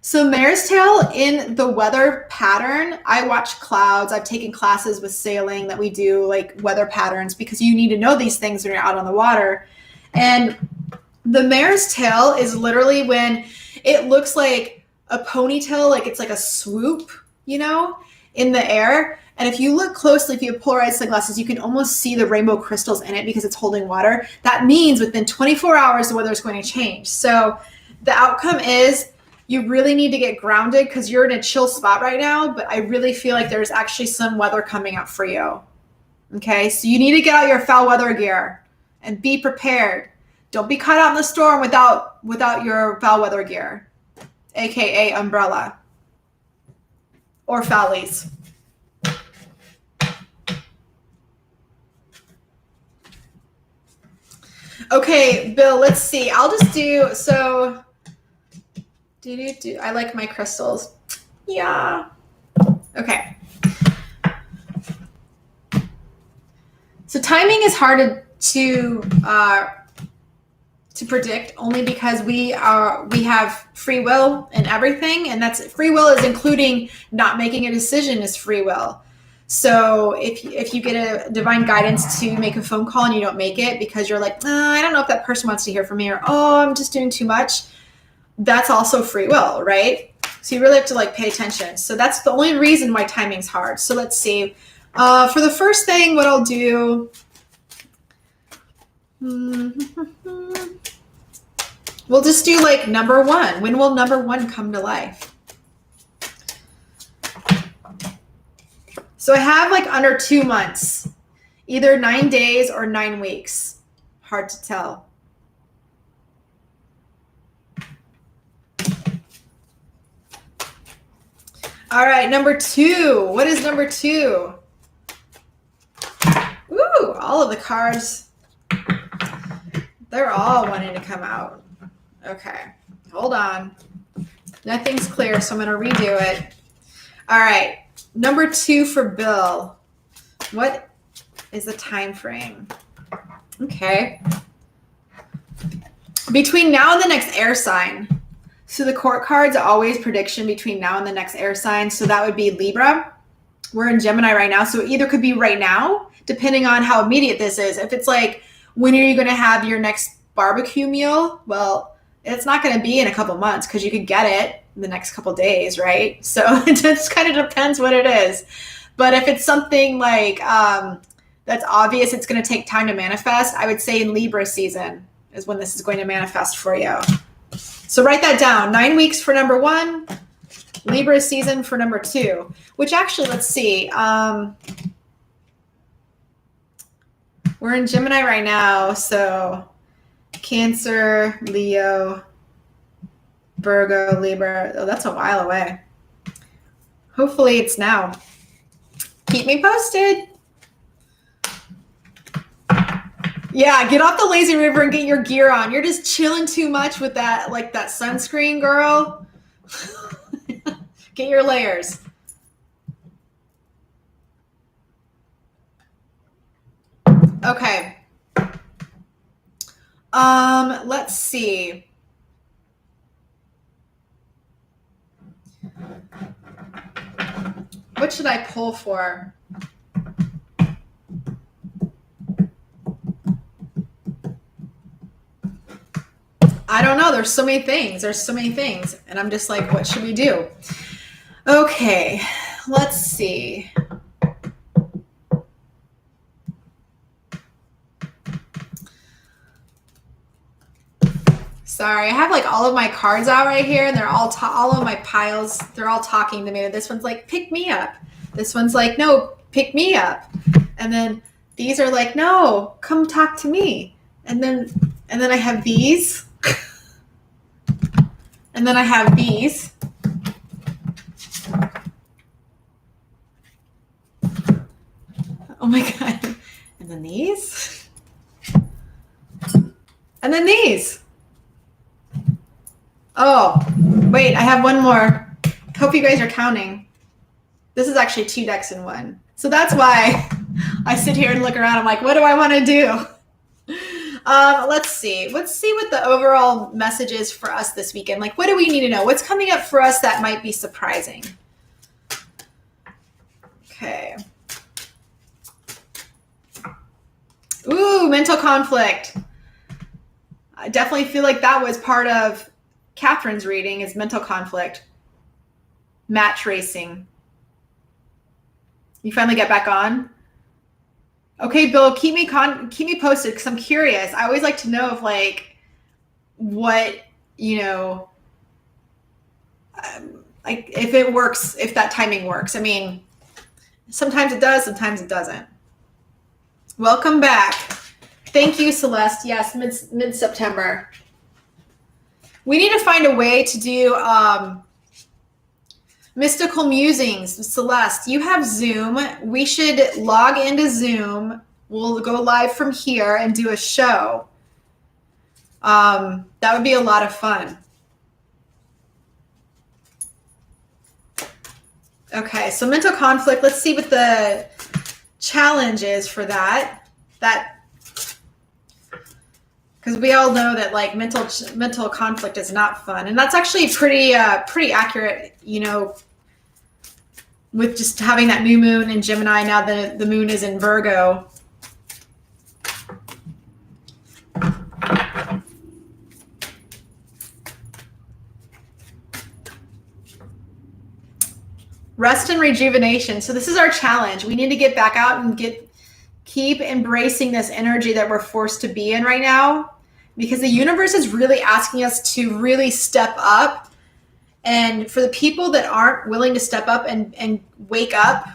So Mare's tail in the weather pattern, I watch clouds. I've taken classes with sailing that we do like weather patterns because you need to know these things when you're out on the water. And the mare's tail is literally when it looks like a ponytail, like it's like a swoop, you know, in the air. And if you look closely, if you have polarized sunglasses, you can almost see the rainbow crystals in it because it's holding water. That means within 24 hours, the weather is going to change. So the outcome is you really need to get grounded because you're in a chill spot right now, but I really feel like there's actually some weather coming up for you. Okay, so you need to get out your foul weather gear and be prepared. Don't be caught out in the storm without your foul weather gear, AKA umbrella or foulies. Okay, Bill, let's see. I'll just do, so, I like my crystals. Yeah. Okay. So timing is hard to predict only because we have free will in everything, and that's free will is including not making a decision is free will. So if you get a divine guidance to make a phone call and you don't make it because you're like, I don't know if that person wants to hear from me, or I'm just doing too much, that's also free will, right? So you really have to like pay attention. So that's the only reason why timing's hard. So let's see. For the first thing, what I'll do, we'll just do like number one. When will number one come to life? So I have like under 2 months, either 9 days or 9 weeks. Hard to tell. All right, number two. What is number two? Ooh, all of the cards. They're all wanting to come out. Okay, hold on. Nothing's clear, so I'm going to redo it. All right. Number two for Bill. What is the time frame? Okay. Between now and the next air sign. So the court card's always prediction between now and the next air sign. So that would be Libra. We're in Gemini right now. So it either could be right now, depending on how immediate this is. If it's like, when are you going to have your next barbecue meal? Well, it's not going to be in a couple months because you could get it the next couple days, right? So it just kind of depends what it is. But if it's something like that's obvious, it's going to take time to manifest, I would say in Libra season is when this is going to manifest for you. So write that down. 9 weeks for number one, Libra season for number 2, which actually, let's see. We're in Gemini right now, so Cancer, Leo, Virgo, Libra. Oh, that's a while away. Hopefully it's now. Keep me posted. Yeah, get off the lazy river and get your gear on. You're just chilling too much with that, like that sunscreen, girl. Get your layers. Okay. Let's see. What should I pull for? I don't know. There's so many things. And I'm just like, what should we do? Okay, let's see. Sorry, I have like all of my cards out right here, and they're all of my piles. They're all talking to me. This one's like, pick me up. This one's like, no, pick me up. And then these are like, no, come talk to me. And then I have these. And then I have these. Oh my God. And then these. And then these. Oh, wait, I have one more. Hope you guys are counting. This is actually 2 decks in one. So that's why I sit here and look around. I'm like, what do I want to do? Let's see. Let's see what the overall message is for us this weekend. Like, what do we need to know? What's coming up for us that might be surprising? Okay. Ooh, mental conflict. I definitely feel like that was part of Catherine's reading, is mental conflict. Match racing. You finally get back on? Okay, Bill, keep me posted, because I'm curious. I always like to know if like what, like if it works, if that timing works. I mean, sometimes it does, sometimes it doesn't. Welcome back. Thank you, Celeste. Yes, mid-September. We need to find a way to do Mystical Musings. Celeste, you have Zoom. We should log into Zoom. We'll go live from here and do a show. That would be a lot of fun. Okay, so mental conflict. Let's see what the challenge is for that. Because we all know that like mental conflict is not fun, and that's actually pretty accurate. With just having that new moon in Gemini, now the moon is in Virgo. Rest and rejuvenation. So this is our challenge. We need to get back out and keep embracing this energy that we're forced to be in right now, because the universe is really asking us to really step up. And for the people that aren't willing to step up and wake up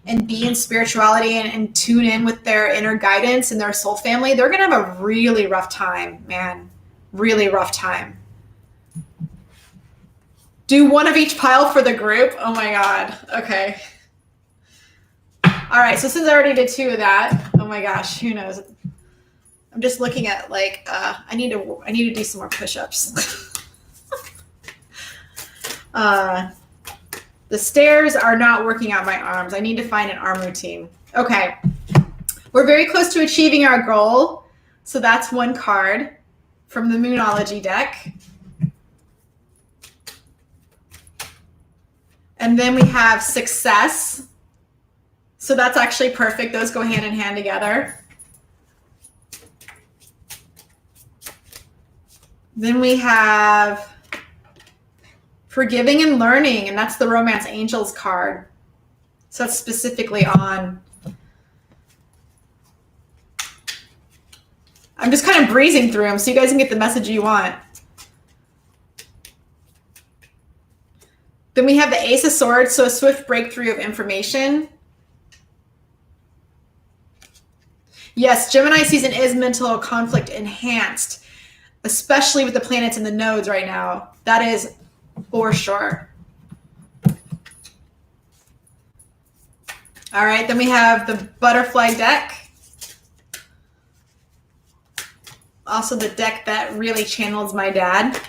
and be in spirituality and tune in with their inner guidance and their soul family, they're going to have a really rough time, man. Really rough time. Do one of each pile for the group. Oh my God. Okay. All right. So since I already did 2 of that, oh my gosh, who knows? I'm just looking at like, I need to do some more push-ups. The stairs are not working out my arms. I need to find an arm routine. Okay. We're very close to achieving our goal. So that's one card from the Moonology deck. And then we have success. So that's actually perfect. Those go hand in hand together. Then we have forgiving and learning, and that's the Romance Angels card. So that's specifically on. I'm just kind of breezing through them so you guys can get the message you want. Then we have the Ace of Swords, so a swift breakthrough of information. Yes, Gemini season is mental conflict enhanced, especially with the planets and the nodes right now. That is for sure. All right, then we have the butterfly deck. Also the deck that really channels my dad.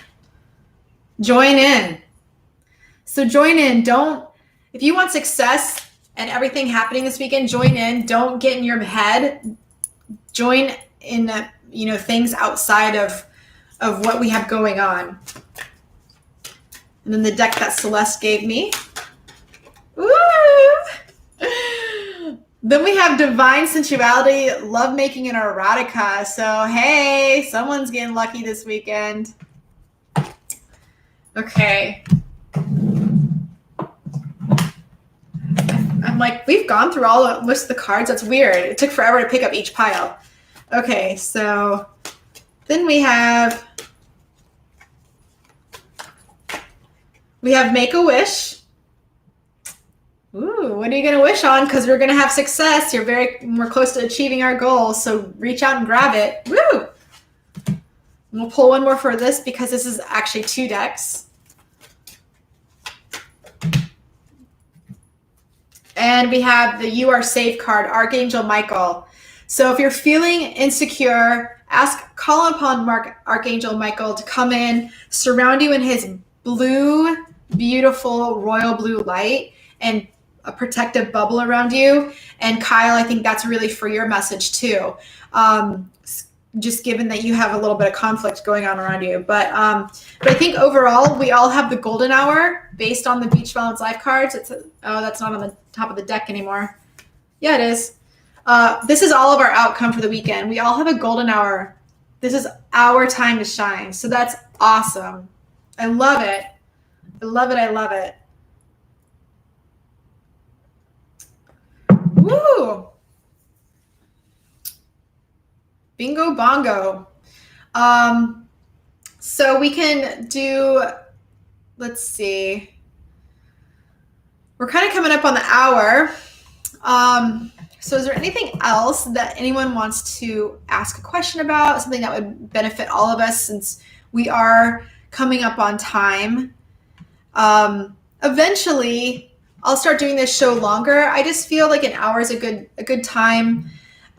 Join in. So join in. If you want success and everything happening this weekend, join in. Don't get in your head. Join in, things outside of what we have going on. And then the deck that Celeste gave me. Woo! Then we have divine sensuality, lovemaking, and erotica. So, hey, someone's getting lucky this weekend. Okay. I'm like, we've gone through most of the cards. That's weird. It took forever to pick up each pile. Okay, so then we have Make-A-Wish. Ooh, what are you going to wish on? Because we're going to have success. We're close to achieving our goals, so reach out and grab it. Woo! And we'll pull one more for this because this is actually 2 decks. And we have the You Are Safe card, Archangel Michael. So if you're feeling insecure, call upon Archangel Michael to come in, surround you in his blue, beautiful royal blue light, and a protective bubble around you. And Kyle, I think that's really for your message too. Just given that you have a little bit of conflict going on around you. But I think overall, we all have the golden hour based on the Beach Balance Life cards. That's not on the top of the deck anymore. Yeah, it is. This is all of our outcome for the weekend. We all have a golden hour. This is our time to shine. So that's awesome. I love it. I love it. I love it. Woo! Bingo bongo. So we can do, let's see. We're kind of coming up on the hour. So is there anything else that anyone wants to ask a question about? Something that would benefit all of us since we are coming up on time. Eventually, I'll start doing this show longer. I just feel like an hour is a good time.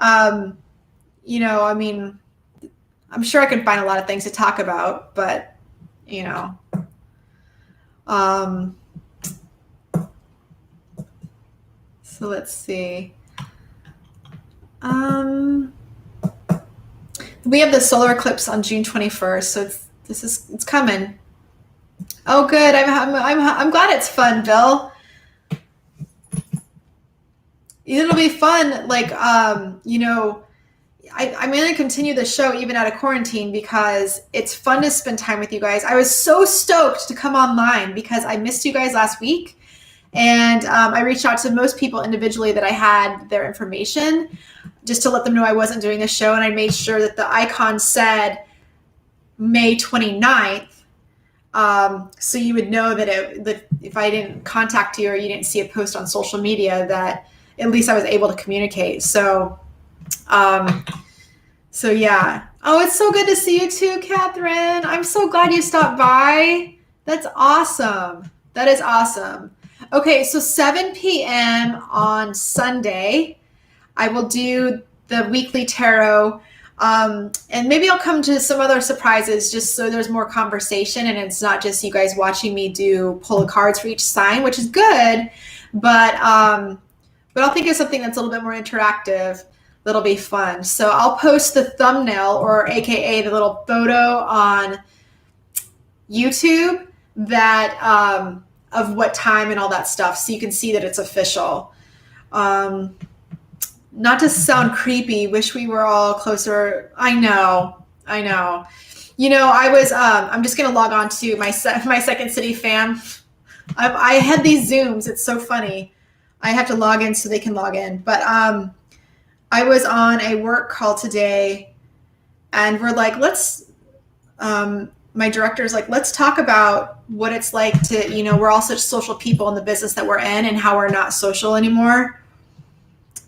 I'm sure I can find a lot of things to talk about, but so let's see. We have the solar eclipse on June 21st, so it's coming. Oh, good. I'm glad it's fun, Bill. It'll be fun. Like, I'm going to continue the show even out of quarantine because it's fun to spend time with you guys. I was so stoked to come online because I missed you guys last week. And I reached out to most people individually that I had their information just to let them know I wasn't doing the show. And I made sure that the icon said May 29th. So you would know that if I didn't contact you or you didn't see a post on social media, that at least I was able to communicate. So yeah. Oh, it's so good to see you too, Catherine. I'm so glad you stopped by. That's awesome. That is awesome. Okay, so 7 p.m. on Sunday, I will do the weekly tarot. And maybe I'll come to some other surprises just so there's more conversation and it's not just you guys watching me pull the cards for each sign, which is good. But I'll think of something that's a little bit more interactive that'll be fun. So I'll post the thumbnail or AKA the little photo on YouTube that of what time and all that stuff so you can see that it's official. Not to sound creepy, wish we were all closer. I know. I was, I'm just going to log on to my Second City fam. I had these Zooms. It's so funny. I have to log in so they can log in. But I was on a work call today and we're like, let's, my director is like, let's talk about what it's like to, you know, we're all such social people in the business that we're in and how we're not social anymore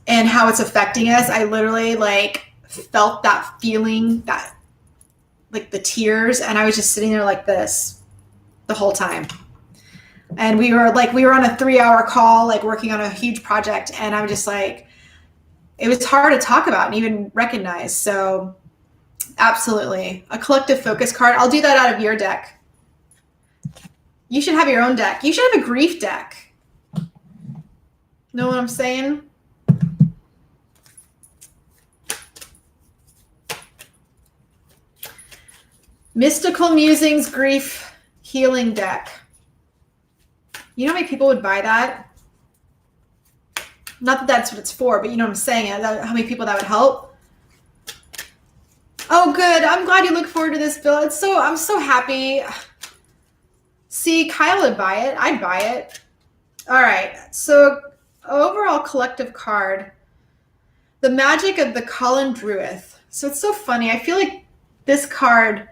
and how it's affecting us. I literally like felt that feeling, that like the tears, and I was just sitting there like this the whole time. And we were on a 3-hour call, like working on a huge project, and I'm just like, it was hard to talk about and even recognize. So absolutely. A collective focus card. I'll do that out of your deck. You should have your own deck. You should have a grief deck. Know what I'm saying? Mystical Musings Grief Healing Deck. You know how many people would buy that? Not that that's what it's for, but you know what I'm saying. How many people that would help? Oh, good. I'm glad you look forward to this, Bill. I'm so happy. See, Kyle would buy it. I'd buy it. All right. So overall collective card, the magic of the Colin Druith. So it's so funny. I feel like this card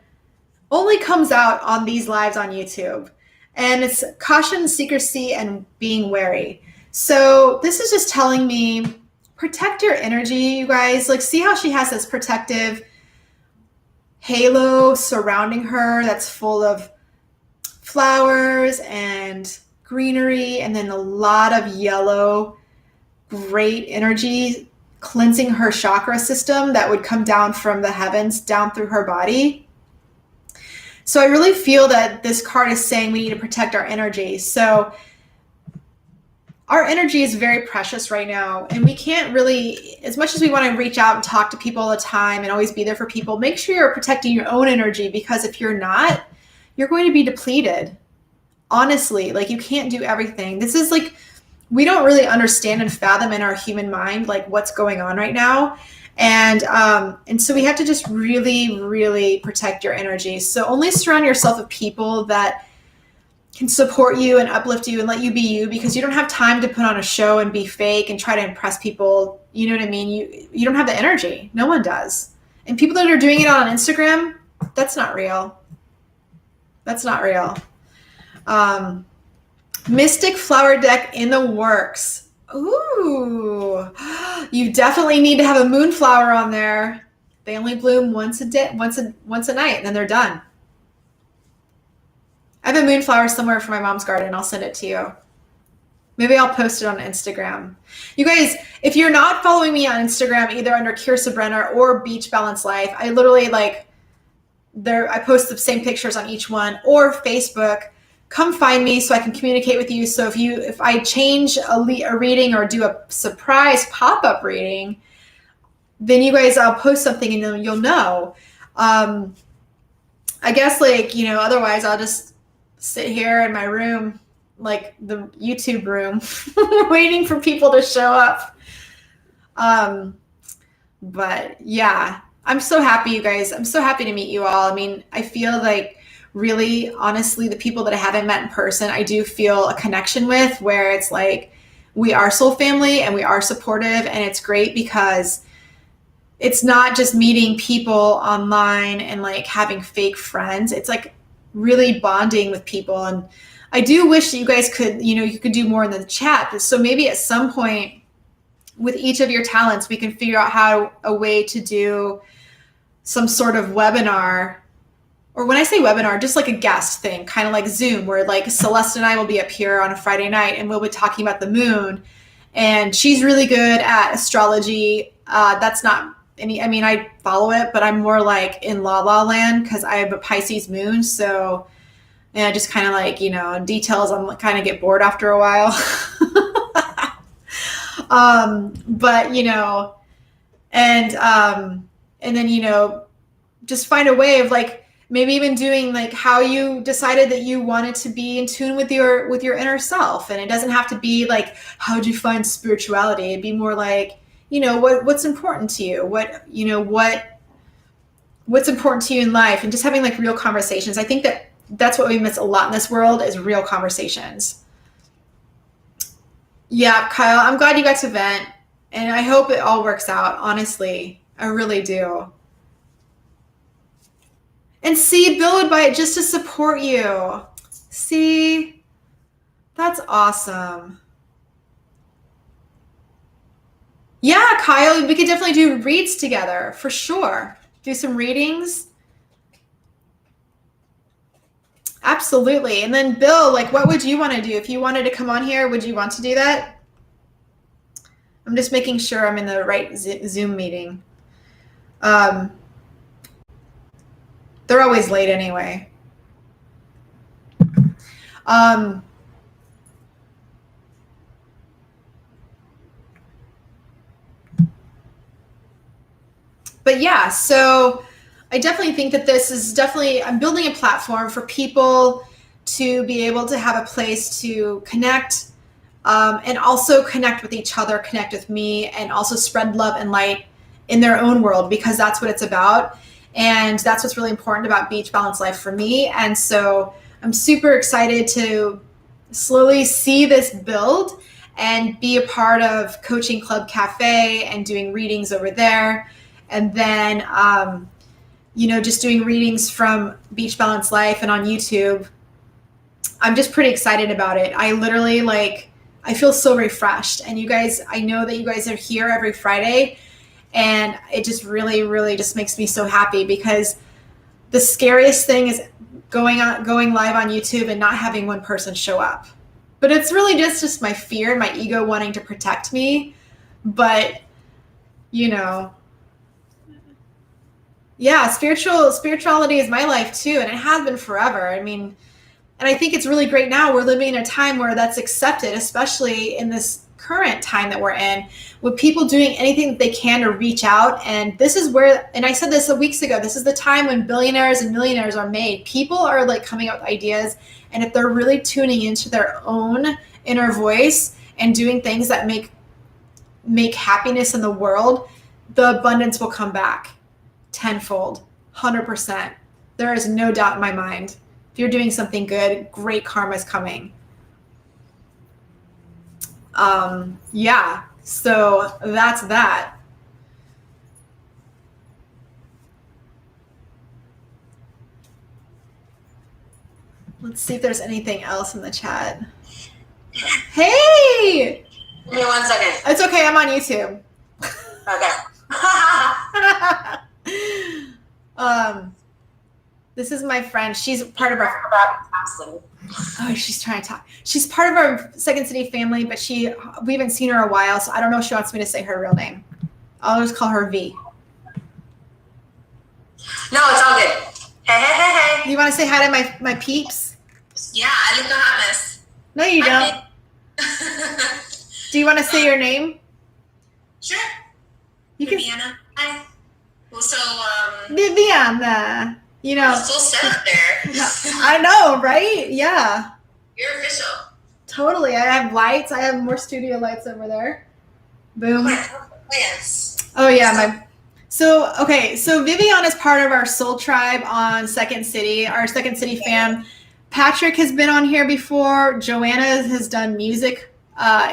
only comes out on these lives on YouTube. And it's caution, secrecy, and being wary. So this is just telling me, protect your energy, you guys. Like, see how she has this protective halo surrounding her that's full of flowers and greenery, and then a lot of yellow, great energy cleansing her chakra system that would come down from the heavens down through her body. So I really feel that this card is saying we need to protect our energy. So our energy is very precious right now, and we can't really, as much as we want to reach out and talk to people all the time and always be there for people, make sure you're protecting your own energy, because if you're not, you're going to be depleted. Honestly, like, you can't do everything. This is like, we don't really understand and fathom in our human mind, like, what's going on right now. And so we have to just really, really protect your energy. So only surround yourself with people that can support you and uplift you and let you be you, because you don't have time to put on a show and be fake and try to impress people. You know what I mean? You don't have the energy. No one does. And people that are doing it on Instagram, that's not real. That's not real. Mystic flower deck in the works. Ooh, you definitely need to have a moonflower on there. They only bloom once a day, once a night, and then they're done. I have a moonflower somewhere from my mom's garden. I'll send it to you. Maybe I'll post it on Instagram. You guys, if you're not following me on Instagram, either under Kiersa Brenner or Beach Balance Life, I literally I post the same pictures on each one, or Facebook. Come find me so I can communicate with you. So if I change a reading or do a surprise pop-up reading, then you guys, I'll post something and then you'll know. I guess, otherwise I'll just sit here in my room, like the YouTube room, waiting for people to show up. But yeah, I'm so happy, you guys. I'm so happy to meet you all. I mean, I feel like, really, honestly, the people that I haven't met in person, I do feel a connection with, where it's like, we are soul family and we are supportive, and it's great because it's not just meeting people online and like having fake friends. It's like really bonding with people. And I do wish that you guys could, you could do more in the chat. So maybe at some point with each of your talents, we can figure out a way to do some sort of webinar. Or when I say webinar, just like a guest thing, kind of like Zoom, where like Celeste and I will be up here on a Friday night and we'll be talking about the moon. And she's really good at astrology. That's not I follow it, but I'm more like in La La Land because I have a Pisces moon. So, and just kind of like, details, I'm kind of get bored after a while. And then, just find a way of like, maybe even doing like how you decided that you wanted to be in tune with your inner self. And it doesn't have to be like, how'd you find spirituality? It'd be more like, what's important to you? What's important to you in life, and just having like real conversations. I think that's what we miss a lot in this world, is real conversations. Yeah, Kyle, I'm glad you got to vent, and I hope it all works out. Honestly, I really do. And see, Bill would buy it just to support you. See, that's awesome. Yeah, Kyle, we could definitely do reads together for sure. Do some readings. Absolutely. And then Bill, like, what would you want to do? If you wanted to come on here, would you want to do that? I'm just making sure I'm in the right Zoom meeting. They're always late anyway. But yeah, so I definitely think that this is definitely, I'm building a platform for people to be able to have a place to connect, and also connect with each other, connect with me, and also spread love and light in their own world, because that's what it's about. And that's what's really important about Beach Balance Life for me. And so I'm super excited to slowly see this build and be a part of Coaching Club Cafe and doing readings over there. And then, just doing readings from Beach Balance Life and on YouTube. I'm just pretty excited about it. I literally, I feel so refreshed. And you guys, I know that you guys are here every Friday, and it just really, really just makes me so happy, because the scariest thing is going live on YouTube and not having one person show up. But it's really just my fear and my ego wanting to protect me. But, yeah, spirituality is my life too, and it has been forever. I mean, and I think it's really great now. We're living in a time where that's accepted, especially in this current time that we're in, with people doing anything that they can to reach out. And this is where, and I said this weeks ago, this is the time when billionaires and millionaires are made. People are coming up with ideas, and if they're really tuning into their own inner voice and doing things that make happiness in the world, the abundance will come back tenfold, 100%. There is no doubt in my mind. If you're doing something good, great karma is coming. Yeah, so that's that. Let's see if there's anything else in the chat. Hey! Give me 1 second. It's okay, I'm on YouTube. Okay. This is my friend. She's part of our... Oh, she's trying to talk. She's part of our Second City family, but we haven't seen her in a while, so I don't know if she wants me to say her real name. I'll just call her V. No, it's all good. Hey. You want to say hi to my peeps? Yeah, I look a hot mess. No, you don't. Do you want to say your name? Sure. Viviana. Hi. Well, so, Viviana. It's so set up there. I know, right? Yeah. You're official. Totally. I have lights. I have more studio lights over there. Boom. Plans. Oh, yeah. So Vivian is part of our soul tribe on Second City, our Second City fam. Patrick has been on here before. Joanna has done music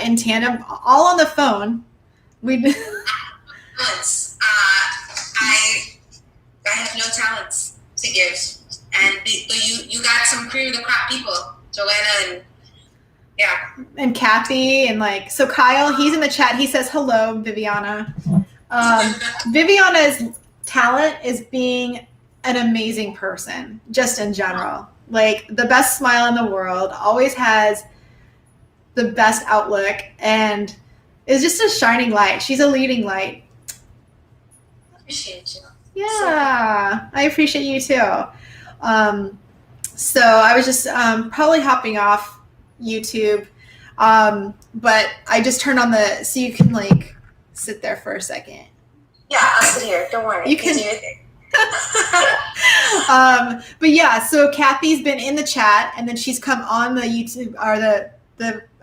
in tandem, all on the phone. Talents. I have no talents to give, and you got some cream of the crop people, Joanna and Kathy, and so Kyle, he's in the chat. He says hello, Viviana. Viviana's talent is being an amazing person, just in general. The best smile in the world, always has the best outlook, and is just a shining light. She's a leading light. I appreciate you. Yeah, I appreciate you too. So I was just probably hopping off YouTube, but I just turned on so you can sit there for a second. Yeah, I'll sit here. Don't worry. You can. Do your thing. But yeah, so Kathy's been in the chat, and then she's come on the YouTube or the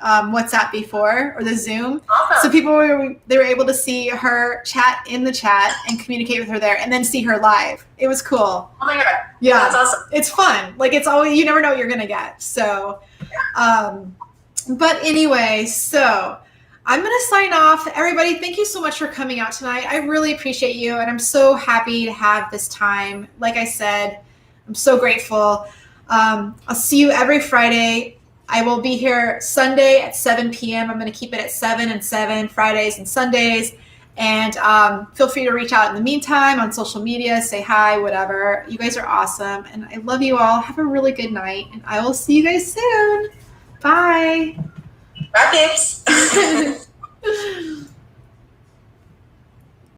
WhatsApp before, or the Zoom. Awesome. So people were able to see her chat in the chat and communicate with her there, and then see her live. It was cool. Oh my God. Yeah. That's awesome. It's fun. It's always, you never know what you're going to get. So, but anyway, so I'm going to sign off. Everybody, thank you so much for coming out tonight. I really appreciate you, and I'm so happy to have this time. Like I said, I'm so grateful. I'll see you every Friday. I will be here Sunday at 7 p.m. I'm going to keep it at 7 and 7, Fridays and Sundays. And feel free to reach out in the meantime on social media, say hi, whatever. You guys are awesome. And I love you all. Have a really good night. And I will see you guys soon. Bye. Bye, babes.